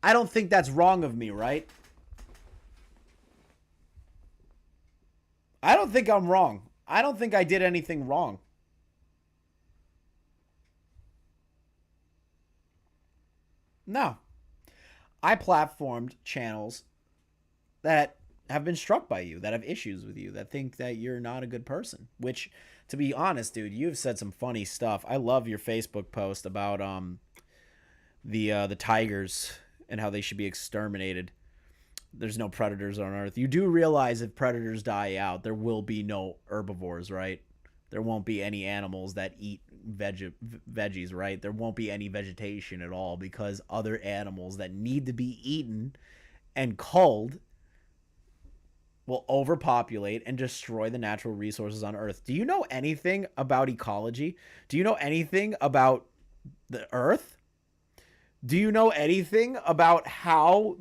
I don't think that's wrong of me, right? I don't think I'm wrong. I don't think I did anything wrong. No. I platformed channels that have been struck by you, that have issues with you, that think that you're not a good person. Which, to be honest, dude, you've said some funny stuff. I love your Facebook post about the tigers and how they should be exterminated. There's no predators on Earth. You do realize if predators die out, there will be no herbivores, right? There won't be any animals that eat veggies, right? There won't be any vegetation at all because other animals that need to be eaten and culled will overpopulate and destroy the natural resources on Earth. Do you know anything about ecology? Do you know anything about the Earth? Do you know anything about how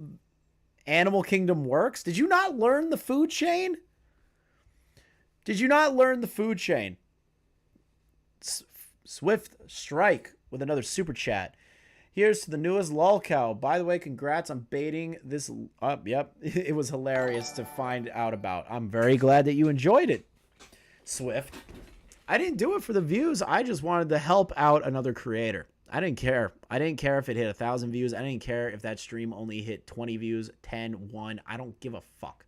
Animal Kingdom works? Did you not learn the food chain? Did you not learn the food chain? Swift Strike with another super chat. Here's to the newest lolcow. By the way, congrats on baiting this up. Yep, it was hilarious to find out about. I'm very glad that you enjoyed it, Swift. I didn't do it for the views. I just wanted to help out another creator. I didn't care. I didn't care if it hit 1,000 views. I didn't care if that stream only hit 20 views, 10, 1. I don't give a fuck.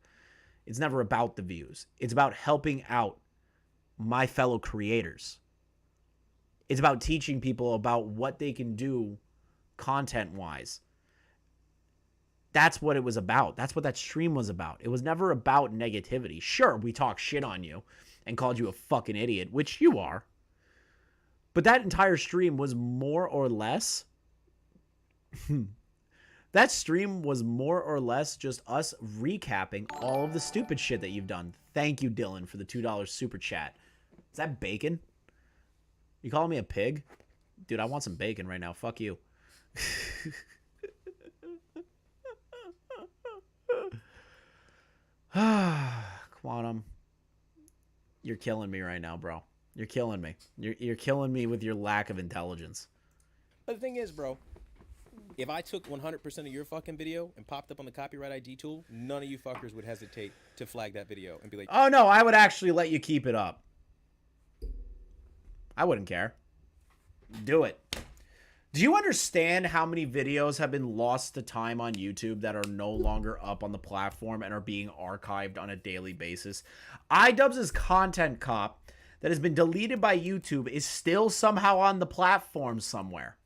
It's never about the views. It's about helping out my fellow creators. It's about teaching people about what they can do content-wise. That's what it was about. That's what that stream was about. It was never about negativity. Sure, we talked shit on you and called you a fucking idiot, which you are. But that entire stream was more or less... that stream was more or less just us recapping all of the stupid shit that you've done. Thank you, Dylan, for the $2 super chat. Is that bacon? You calling me a pig? Dude, I want some bacon right now. Fuck you. Quantum, you're killing me right now, bro. You're killing me. You're killing me with your lack of intelligence.
But the thing is, bro, if I took 100% of your fucking video and popped up on the copyright ID tool, none of you fuckers would hesitate to flag that video and be like,
oh no, I would actually let you keep it up. I wouldn't care. Do it. Do you understand how many videos have been lost to time on YouTube that are no longer up on the platform and are being archived on a daily basis? iDubbbz's content cop that has been deleted by YouTube is still somehow on the platform somewhere.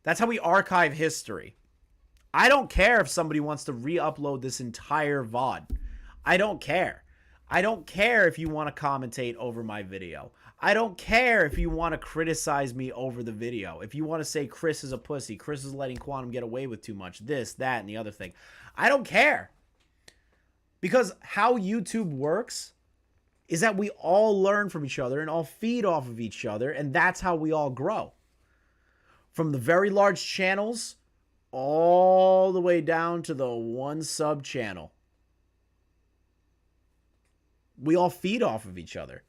That's how we archive history. I don't care if somebody wants to re-upload this entire VOD. I don't care. I don't care if you want to commentate over my video. I don't care if you want to criticize me over the video. If you want to say Chris is a pussy, Chris is letting Quantum get away with too much, this, that, and the other thing. I don't care. Because how YouTube works is that we all learn from each other and all feed off of each other, and that's how we all grow. From the very large channels all the way down to the one sub channel. We all feed off of each other.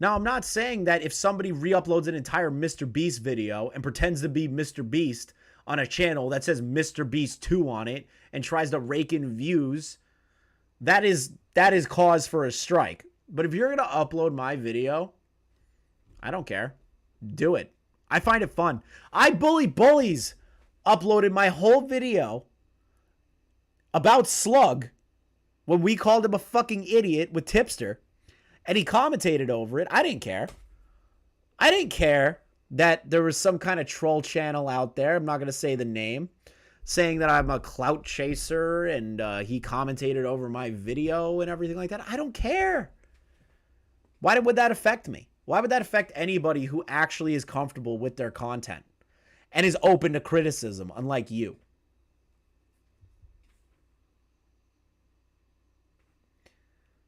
Now, I'm not saying that if somebody re-uploads an entire Mr. Beast video and pretends to be Mr. Beast on a channel that says Mr. Beast 2 on it and tries to rake in views, that is cause for a strike. But if you're going to upload my video, I don't care. Do it. I find it fun. I Bully Bullies uploaded my whole video about Slug when we called him a fucking idiot with Tipster, and he commentated over it. I didn't care. I didn't care that there was some kind of troll channel out there, I'm not going to say the name, saying that I'm a clout chaser and he commentated over my video and everything like that. I don't care. Why would that affect me? Why would that affect anybody who actually is comfortable with their content and is open to criticism, unlike you?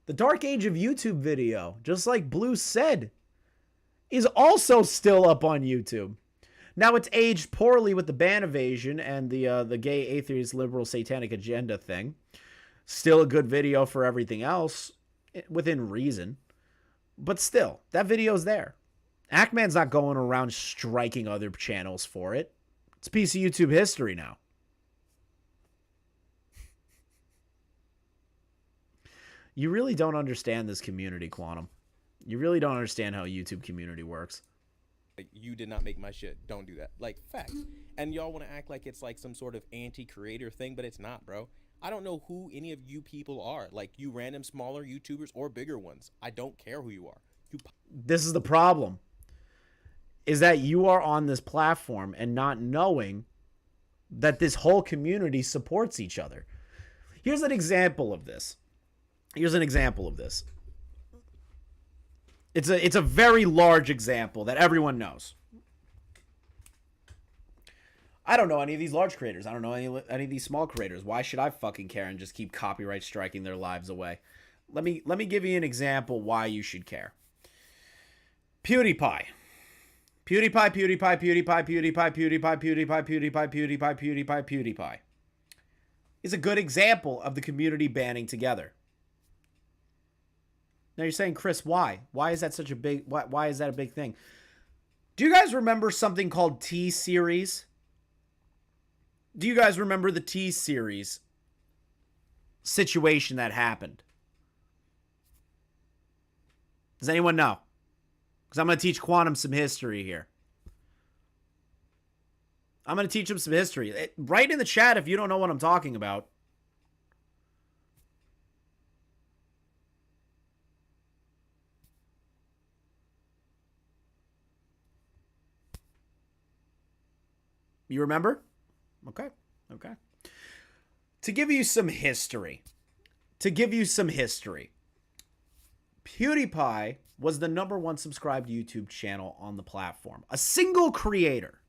The dark age of YouTube video, just like Blue said, is also still up on YouTube. Now, it's aged poorly with the ban evasion and the gay, atheist, liberal, satanic agenda thing. Still a good video for everything else, within reason. But still, that video's there. Ackman's not going around striking other channels for it. It's a piece of YouTube history now. You really don't understand this community, Quantum. You really don't understand how YouTube community works.
like, you did not make my shit. Don't do that. Like, facts. And y'all want to act like it's like some sort of anti-creator thing, but it's not, bro. I don't know who any of you people are. Like, you random smaller YouTubers or bigger ones. I don't care who you are.
This is the problem. Is that you are on this platform and not knowing that this whole community supports each other. Here's an example of this. It's a very large example that everyone knows. I don't know any of these large creators. I don't know any of these small creators. Why should I fucking care and just keep copyright striking their lives away? Let me give you an example why you should care. PewDiePie is a good example of the community banding together. Now you're saying, Chris, why? Why is that such a big, why is that a big thing? Do you guys remember something called T-Series? Do you guys remember the T-Series situation that happened? Does anyone know? Because I'm going to teach Quantum some history here. I'm going to teach him some history. Write in the chat if you don't know what I'm talking about. You remember? Okay. Okay. To give you some history, PewDiePie was the #1 subscribed YouTube channel on the platform. A single creator.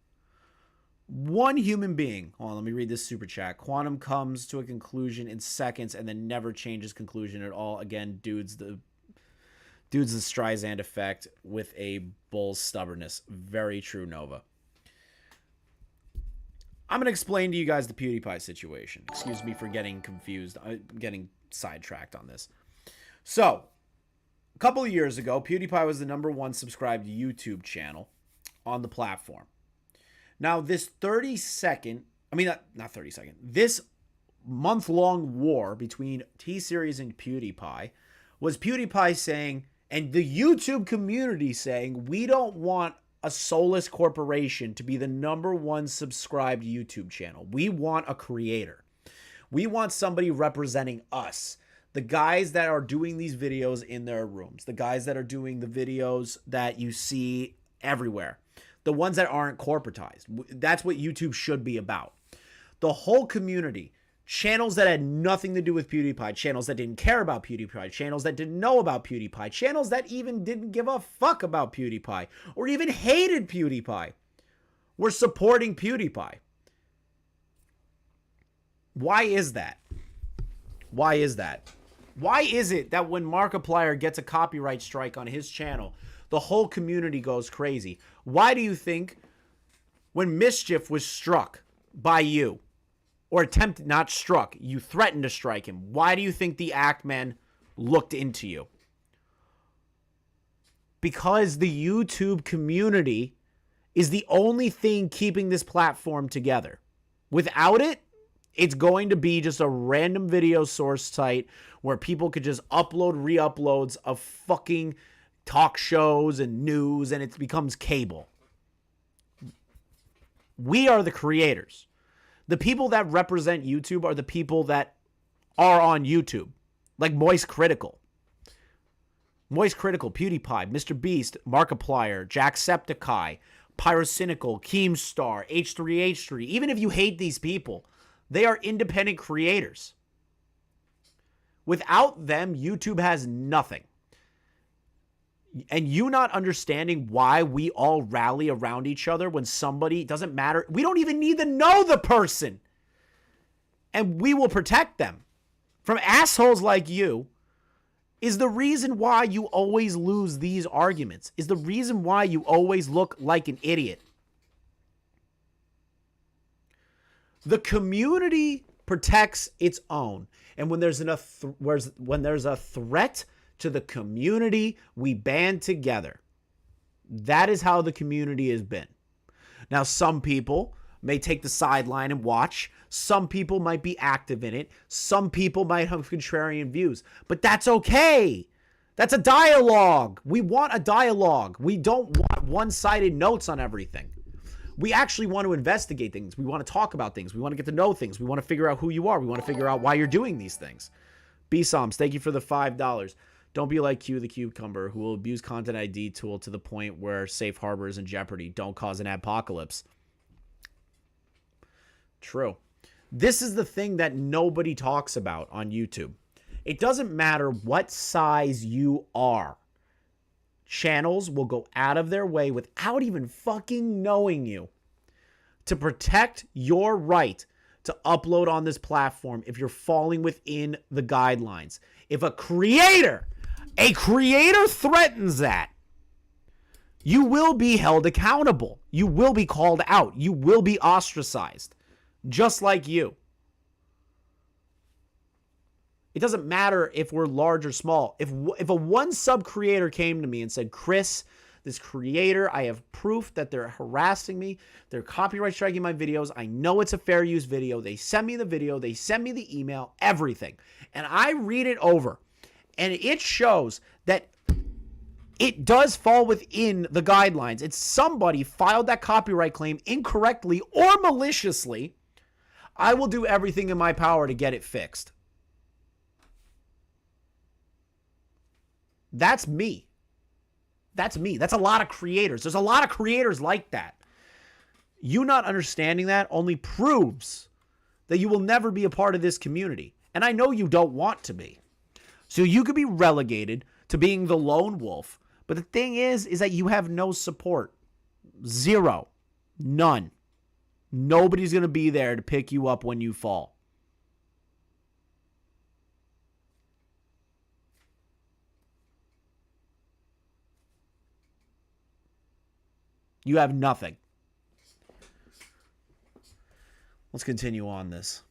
One human being. Hold on, let me read this super chat. Quantum comes to a conclusion in seconds and then never changes conclusion at all. Again, dude's the Streisand effect with a bull's stubbornness. Very true, Nova. I'm going to explain to you guys the PewDiePie situation. Excuse me for getting confused. I'm getting sidetracked on this. So, a couple of years ago, PewDiePie was the #1 subscribed YouTube channel on the platform. Now, this this month-long war between T-Series and PewDiePie was PewDiePie saying, and the YouTube community saying, we don't want a soulless corporation to be the #1 subscribed YouTube channel. We want a creator. We want somebody representing us. The guys that are doing these videos in their rooms. The guys that are doing the videos that you see everywhere. The ones that aren't corporatized. That's what YouTube should be about. The whole community. Channels that had nothing to do with PewDiePie. Channels that didn't care about PewDiePie. Channels that didn't know about PewDiePie. Channels that even didn't give a fuck about PewDiePie. Or even hated PewDiePie. Were supporting PewDiePie. Why is that? Why is that? Why is it that when Markiplier gets a copyright strike on his channel, the whole community goes crazy? Why do you think when Mischief was struck by you, or attempted, not struck, you threatened to strike him, why do you think the Act Man looked into you? Because the YouTube community is the only thing keeping this platform together. Without it, it's going to be just a random video source site where people could just upload re-uploads of fucking talk shows and news, and it becomes cable. We are the creators. The people that represent YouTube are the people that are on YouTube. Like Moist Critical. Moist Critical, PewDiePie, Mr. Beast, Markiplier, Jacksepticeye, Pyrocynical, Keemstar, H3H3. Even if you hate these people, they are independent creators. Without them, YouTube has nothing. And you not understanding why we all rally around each other when somebody, it doesn't matter. We don't even need to know the person. And we will protect them from assholes like you is the reason why you always lose these arguments. Is the reason why you always look like an idiot. The community protects its own. And when there's a threat to the community, we band together. That is how the community has been. Now, some people may take the sideline and watch. Some people might be active in it. Some people might have contrarian views. But that's okay. That's a dialogue. We want a dialogue. We don't want one-sided notes on everything. We actually want to investigate things. We want to talk about things. We want to get to know things. We want to figure out who you are. We want to figure out why you're doing these things. B-Soms, thank you for the $5. Don't be like Q the Cucumber, who will abuse Content ID tool to the point where safe harbor is in jeopardy. Don't cause an apocalypse. True. This is the thing that nobody talks about on YouTube. It doesn't matter what size you are. Channels will go out of their way without even fucking knowing you to protect your right to upload on this platform if you're falling within the guidelines. If a creator threatens that, you will be held accountable. You will be called out. You will be ostracized, just like you. It doesn't matter if we're large or small. If a one sub creator came to me and said, Chris, this creator, I have proof that they're harassing me. They're copyright striking my videos. I know it's a fair use video. They send me the video. They send me the email, everything. And I read it over. And it shows that it does fall within the guidelines. It's somebody filed that copyright claim incorrectly or maliciously. I will do everything in my power to get it fixed. That's me. That's me. That's a lot of creators. There's a lot of creators like that. You not understanding that only proves that you will never be a part of this community. And I know you don't want to be. So you could be relegated to being the lone wolf. But the thing is that you have no support. Zero. None. Nobody's going to be there to pick you up when you fall. You have nothing. Let's continue on this.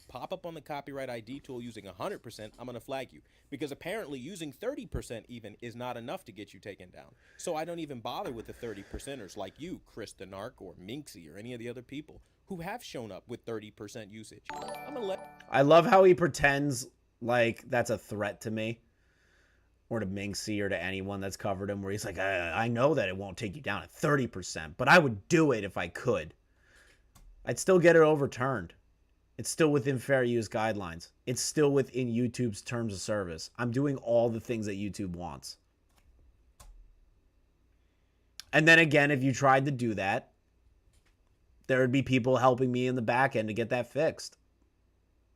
Pop up on the copyright ID tool using 100%, I'm going to flag you. Because apparently using 30% even is not enough to get you taken down. So I don't even bother with the 30%ers like you, Chris the Narc, or Minxie, or any of the other people who have shown up with 30% usage. I'm going to let...
I love how he pretends like that's a threat to me. Or to Minxie or to anyone that's covered him. Where he's like, I know that it won't take you down at 30%. But I would do it if I could. I'd still get it overturned. It's still within fair use guidelines. It's still within YouTube's terms of service. I'm doing all the things that YouTube wants. And then again, if you tried to do that, there would be people helping me in the back end to get that fixed.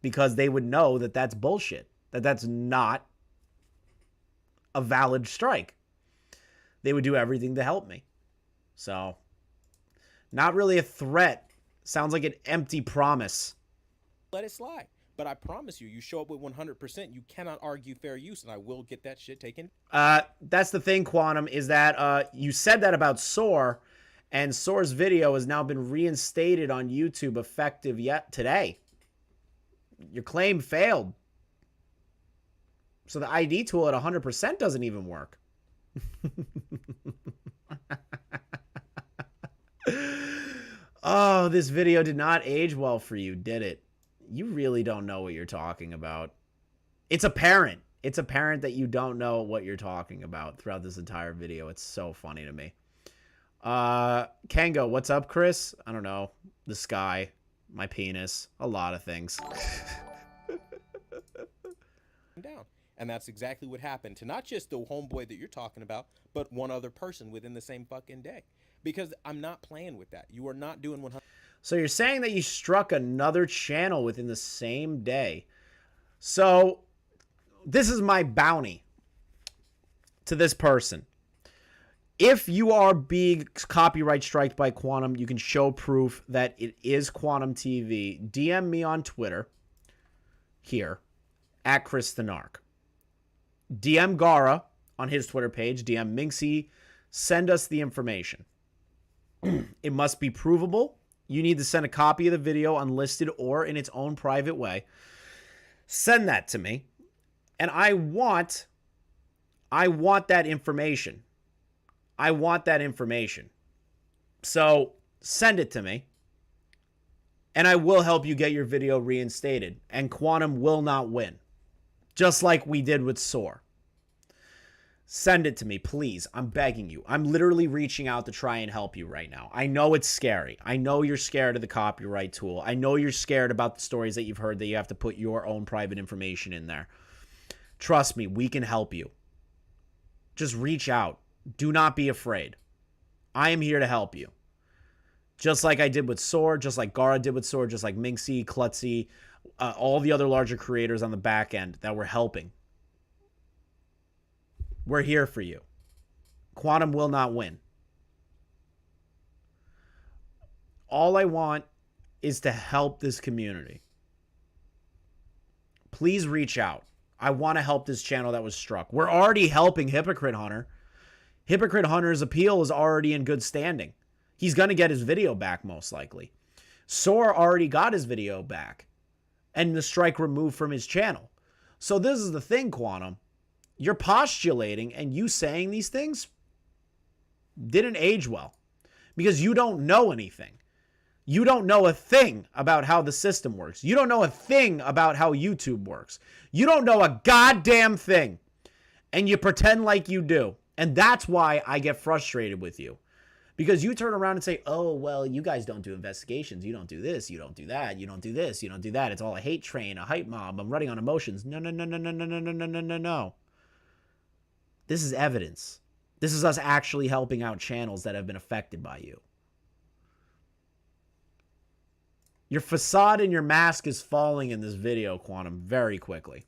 Because they would know that that's bullshit. That that's not a valid strike. They would do everything to help me. So, not really a threat. Sounds like an empty promise.
Let it slide. But I promise you, you show up with 100%, you cannot argue fair use, and I will get that shit taken.
That's the thing, Quantum, is that you said that about Soar, and Soar's video has now been reinstated on YouTube effective yet today. Your claim failed. So the ID tool at 100% doesn't even work. Oh, this video did not age well for you, did it? You really don't know what you're talking about. It's apparent. It's apparent that you don't know what you're talking about throughout this entire video. It's so funny to me. Kango, what's up, Chris? I don't know. The sky, my penis, a lot of things.
Down. And that's exactly what happened to not just the homeboy that you're talking about, but one other person within the same fucking day. Because I'm not playing with that. You are not doing 100.
So you're saying that you struck another channel within the same day. So this is my bounty to this person. If you are being copyright striked by Quantum, you can show proof that it is QuantumTV. DM me on Twitter here at Chris the Narc. DM Garaa on his Twitter page. DM Minxie. Send us the information. It must be provable. You need to send a copy of the video unlisted or in its own private way. Send that to me. And I want that information. I want that information. So send it to me. And I will help you get your video reinstated. And Quantum will not win. Just like we did with Soar. Send it to me, please. I'm begging you. I'm literally reaching out to try and help you right now. I know it's scary. I know you're scared of the copyright tool. I know you're scared about the stories that you've heard that you have to put your own private information in there. Trust me, we can help you. Just reach out. Do not be afraid. I am here to help you. Just like I did with Soar, just like Garaa did with Soar, just like Minxie, Klutzy, all the other larger creators on the back end that were helping. We're here for you. Quantum will not win. All I want is to help this community. Please reach out. I want to help this channel that was struck. We're already helping Hypocrite Hunter. Hypocrite Hunter's appeal is already in good standing. He's going to get his video back most likely. Soar already got his video back. And the strike removed from his channel. So this is the thing, Quantum. You're postulating and you saying these things didn't age well because you don't know anything. You don't know a thing about how the system works. You don't know a thing about how YouTube works. You don't know a goddamn thing. And you pretend like you do. And that's why I get frustrated with you. Because you turn around and say, oh, well, you guys don't do investigations. You don't do this. You don't do that. You don't do this. You don't do that. It's all a hate train, a hype mob. I'm running on emotions. No, no, no, no, no, no, no, no, no, no, no. This is evidence. This is us actually helping out channels that have been affected by you. Your facade and your mask is falling in this video, Quantum, very quickly.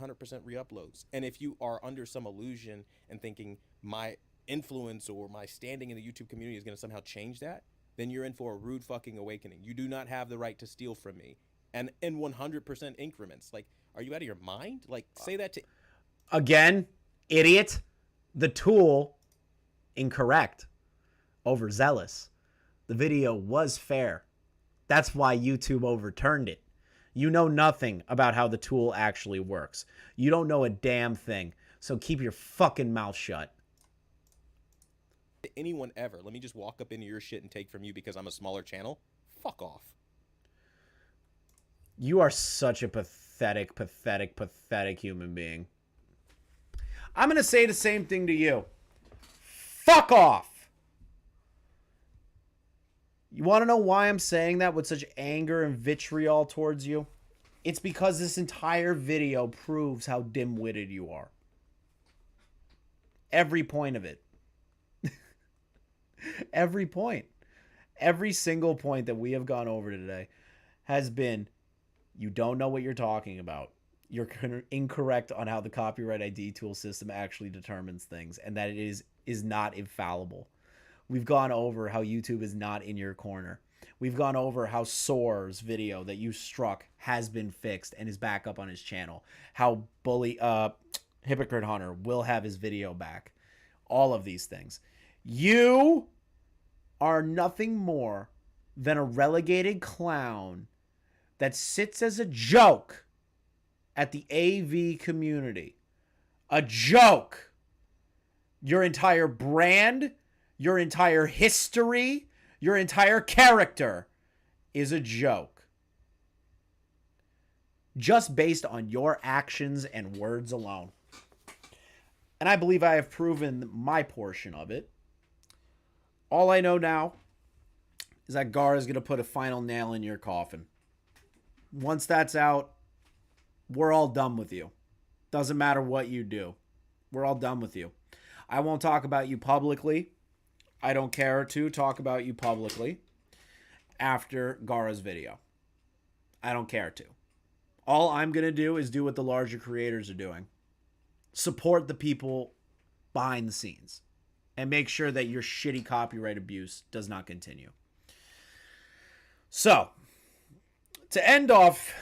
100% re-uploads. And if you are under some illusion and thinking my influence or my standing in the YouTube community is going to somehow change that, then you're in for a rude fucking awakening. You do not have the right to steal from me. And in 100% increments. Like, are you out of your mind? Like, say that to...
Again, idiot. The tool, incorrect. Overzealous. The video was fair. That's why YouTube overturned it. You know nothing about how the tool actually works. You don't know a damn thing. So keep your fucking mouth shut.
Anyone ever, let me just walk up into your shit and take from you because I'm a smaller channel? Fuck off.
You are such a pathetic, pathetic, pathetic human being. I'm going to say the same thing to you. Fuck off. You want to know why I'm saying that with such anger and vitriol towards you? It's because this entire video proves how dim-witted you are. Every point of it. Every point. Every single point that we have gone over today has been, you don't know what you're talking about. You're incorrect on how the copyright ID tool system actually determines things, and that it is not infallible. We've gone over how YouTube is not in your corner. We've gone over how Soar's video that you struck has been fixed and is back up on his channel. How Hypocrite Hunter will have his video back. All of these things. You are nothing more than a relegated clown that sits as a joke at the AV community. A joke. Your entire brand, your entire history, your entire character is a joke. Just based on your actions and words alone. And I believe I have proven my portion of it. All I know now is that Garaa is going to put a final nail in your coffin. Once that's out, we're all done with you. Doesn't matter what you do. We're all done with you. I won't talk about you publicly. I don't care to talk about you publicly after Garaa's video. I don't care to. All I'm going to do is do what the larger creators are doing. Support the people behind the scenes. And make sure that your shitty copyright abuse does not continue. So, to end off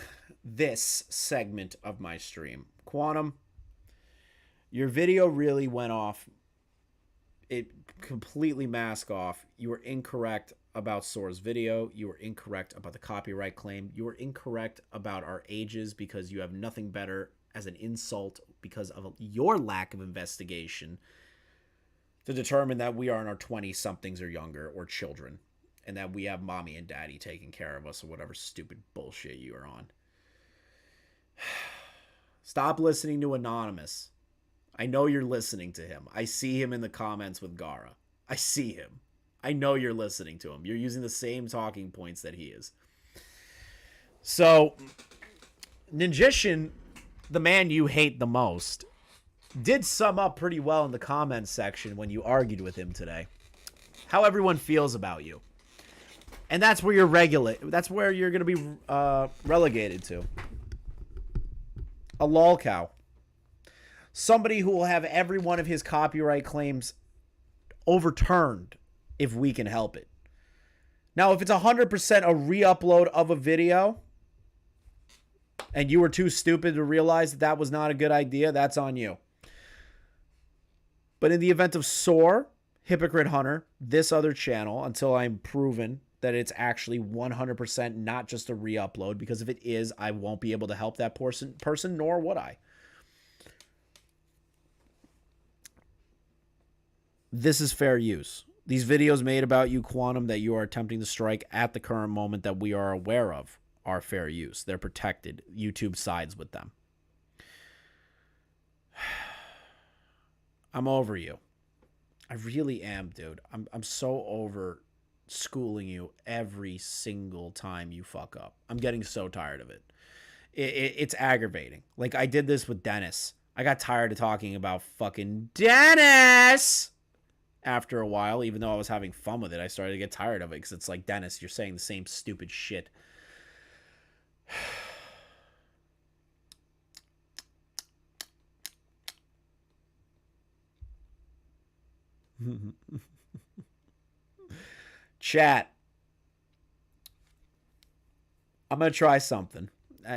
this segment of my stream, Quantum, your video really went off. It completely masked off. You were incorrect about Soar's video. You were incorrect about the copyright claim. You were incorrect about our ages because you have nothing better as an insult because of your lack of investigation to determine that we are in our 20-somethings or younger or children and that we have mommy and daddy taking care of us or whatever stupid bullshit you are on. Stop listening to Anonymous. I know you're listening to him. I see him in the comments with Garaa. I see him. I know you're listening to him. You're using the same talking points that he is. So, Ninjishin, the man you hate the most, did sum up pretty well in the comments section when you argued with him today. How everyone feels about you. And that's where you're that's where you're going to be relegated to. A lolcow. Somebody who will have every one of his copyright claims overturned if we can help it. Now, if it's 100% a re-upload of a video and you were too stupid to realize that that was not a good idea, that's on you. But in the event of Soar, Hypocrite Hunter, this other channel, until I'm proven that it's actually 100% not just a re-upload, because if it is, I won't be able to help that person, nor would I. This is fair use. These videos made about you, Quantum, that you are attempting to strike at the current moment that we are aware of are fair use. They're protected. YouTube sides with them. I'm over you. I really am, dude. I'm so over schooling you every single time you fuck up. I'm getting so tired of it. It's aggravating. Like, I did this with Dennis. I got tired of talking about fucking Dennis after a while. Even though I was having fun with it, I started to get tired of it because it's like, Dennis, you're saying the same stupid shit Chat. I'm going to try something.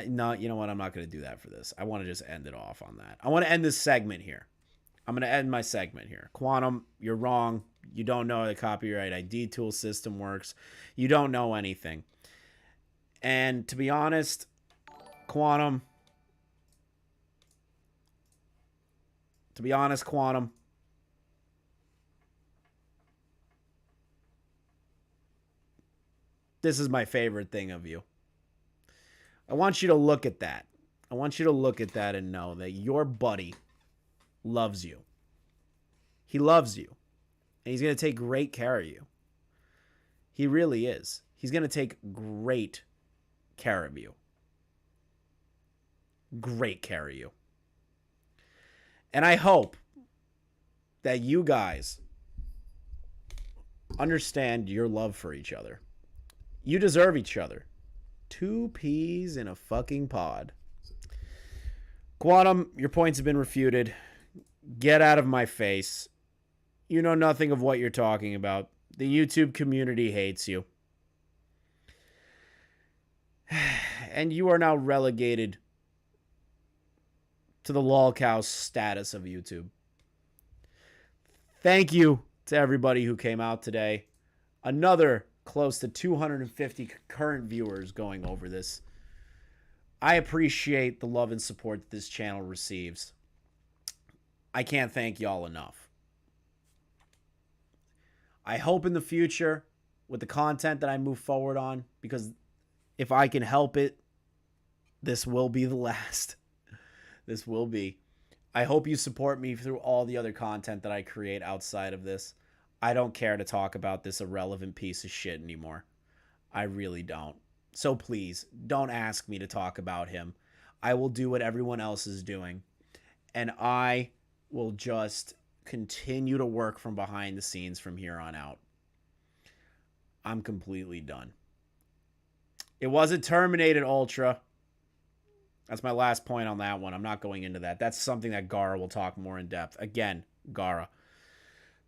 No, you know what? I'm not going to do that for this. I want to just end it off on that. I want to end this segment here. I'm going to end my segment here. Quantum, you're wrong. You don't know how the copyright ID tool system works. You don't know anything. And to be honest, Quantum, this is my favorite thing of you. I want you to look at that. I want you to look at that and know that your buddy loves you. He loves you. And he's going to take great care of you. He really is. He's going to take great care of you. Great care of you. And I hope that you guys understand your love for each other. You deserve each other. 2 peas in a fucking pod. Quantum, your points have been refuted. Get out of my face. You know nothing of what you're talking about. The YouTube community hates you. And you are now relegated to the lolcow status of YouTube. Thank you to everybody who came out today. Another close to 250 current viewers going over this. I appreciate the love and support that this channel receives. I can't thank y'all enough. I hope in the future, with the content that I move forward on, because if I can help it, this will be the last. This will be. I hope you support me through all the other content that I create outside of this. I don't care to talk about this irrelevant piece of shit anymore. I really don't. So please, don't ask me to talk about him. I will do what everyone else is doing. And I will just continue to work from behind the scenes from here on out. I'm completely done. It wasn't terminated, Ultra. That's my last point on that one. I'm not going into that. That's something that Garaa will talk more in depth. Again, Garaa.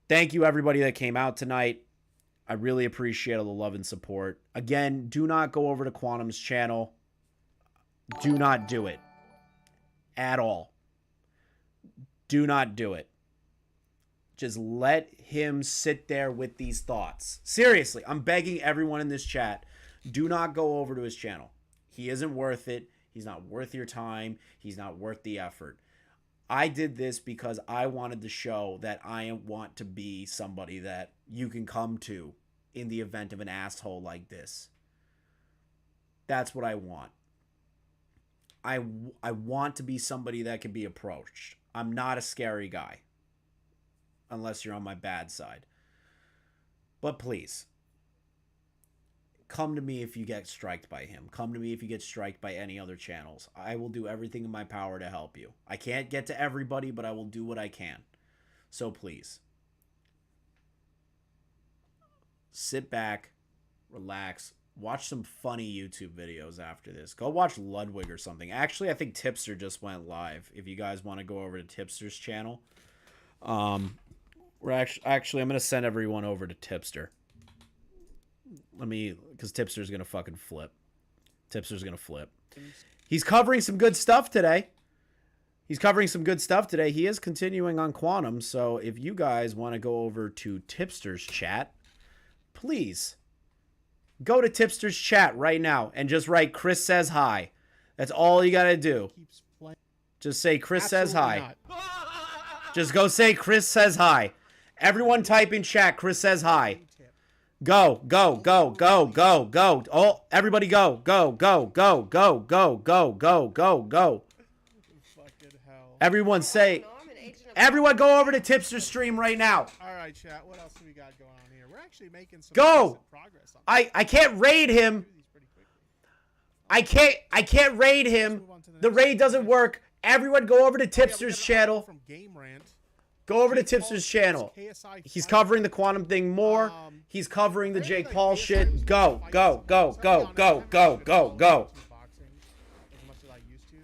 Thank you, everybody that came out tonight. I really appreciate all the love and support. Again, do not go over to Quantum's channel. Do not do it. At all. Do not do it. Just let him sit there with these thoughts. Seriously, I'm begging everyone in this chat, do not go over to his channel. He isn't worth it. He's not worth your time. He's not worth the effort. I did this because I wanted to show that I want to be somebody that you can come to in the event of an asshole like this. That's what I want. I want to be somebody that can be approached. I'm not a scary guy. Unless you're on my bad side. But please, come to me if you get striked by him. Come to me if you get striked by any other channels. I will do everything in my power to help you. I can't get to everybody, but I will do what I can. So please, sit back, relax, watch some funny YouTube videos after this. Go watch Ludwig or something. Actually, I think Tipster just went live. If you guys want to go over to Tipster's channel. We're actually, I'm going to send everyone over to Tipster. Because Tipster's going to fucking flip. Tipster's going to flip. He's covering some good stuff today. He is continuing on Quantum. So if you guys want to go over to Tipster's chat, please go to Tipster's chat right now and just write Chris says hi. That's all you got to do. Just say Chris says hi. Just go say Chris says hi. Everyone type in chat Chris says hi. Go, go, go, go, go, go. Oh, everybody go, go, go, go, go, go, go, go, go, go. Everyone say, everyone go over to Tipster's stream right now.
All right, chat. What else do we got going on here? We're actually making some progress on
I can't raid him. I can't raid him. The raid doesn't work. Everyone go over to Tipster's channel.
From Game Rant.
Go over to Tipster's channel. He's covering the Quantum thing more. He's covering the Jake Paul shit. Go, go, go, go, go, go, go, go.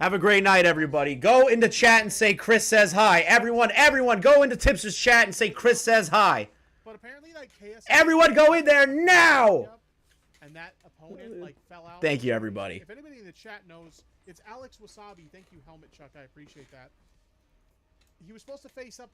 Have a great night, everybody. Go into chat and say Chris says hi. Everyone, go into Tipster's chat and say Chris says hi.
But apparently, like, KSI...
Everyone go in there now!
And that opponent, like, fell out.
Thank you, everybody.
If anybody in the chat knows, it's Alex Wasabi. Thank you, Helmet Chuck. I appreciate that. He was supposed to face up against...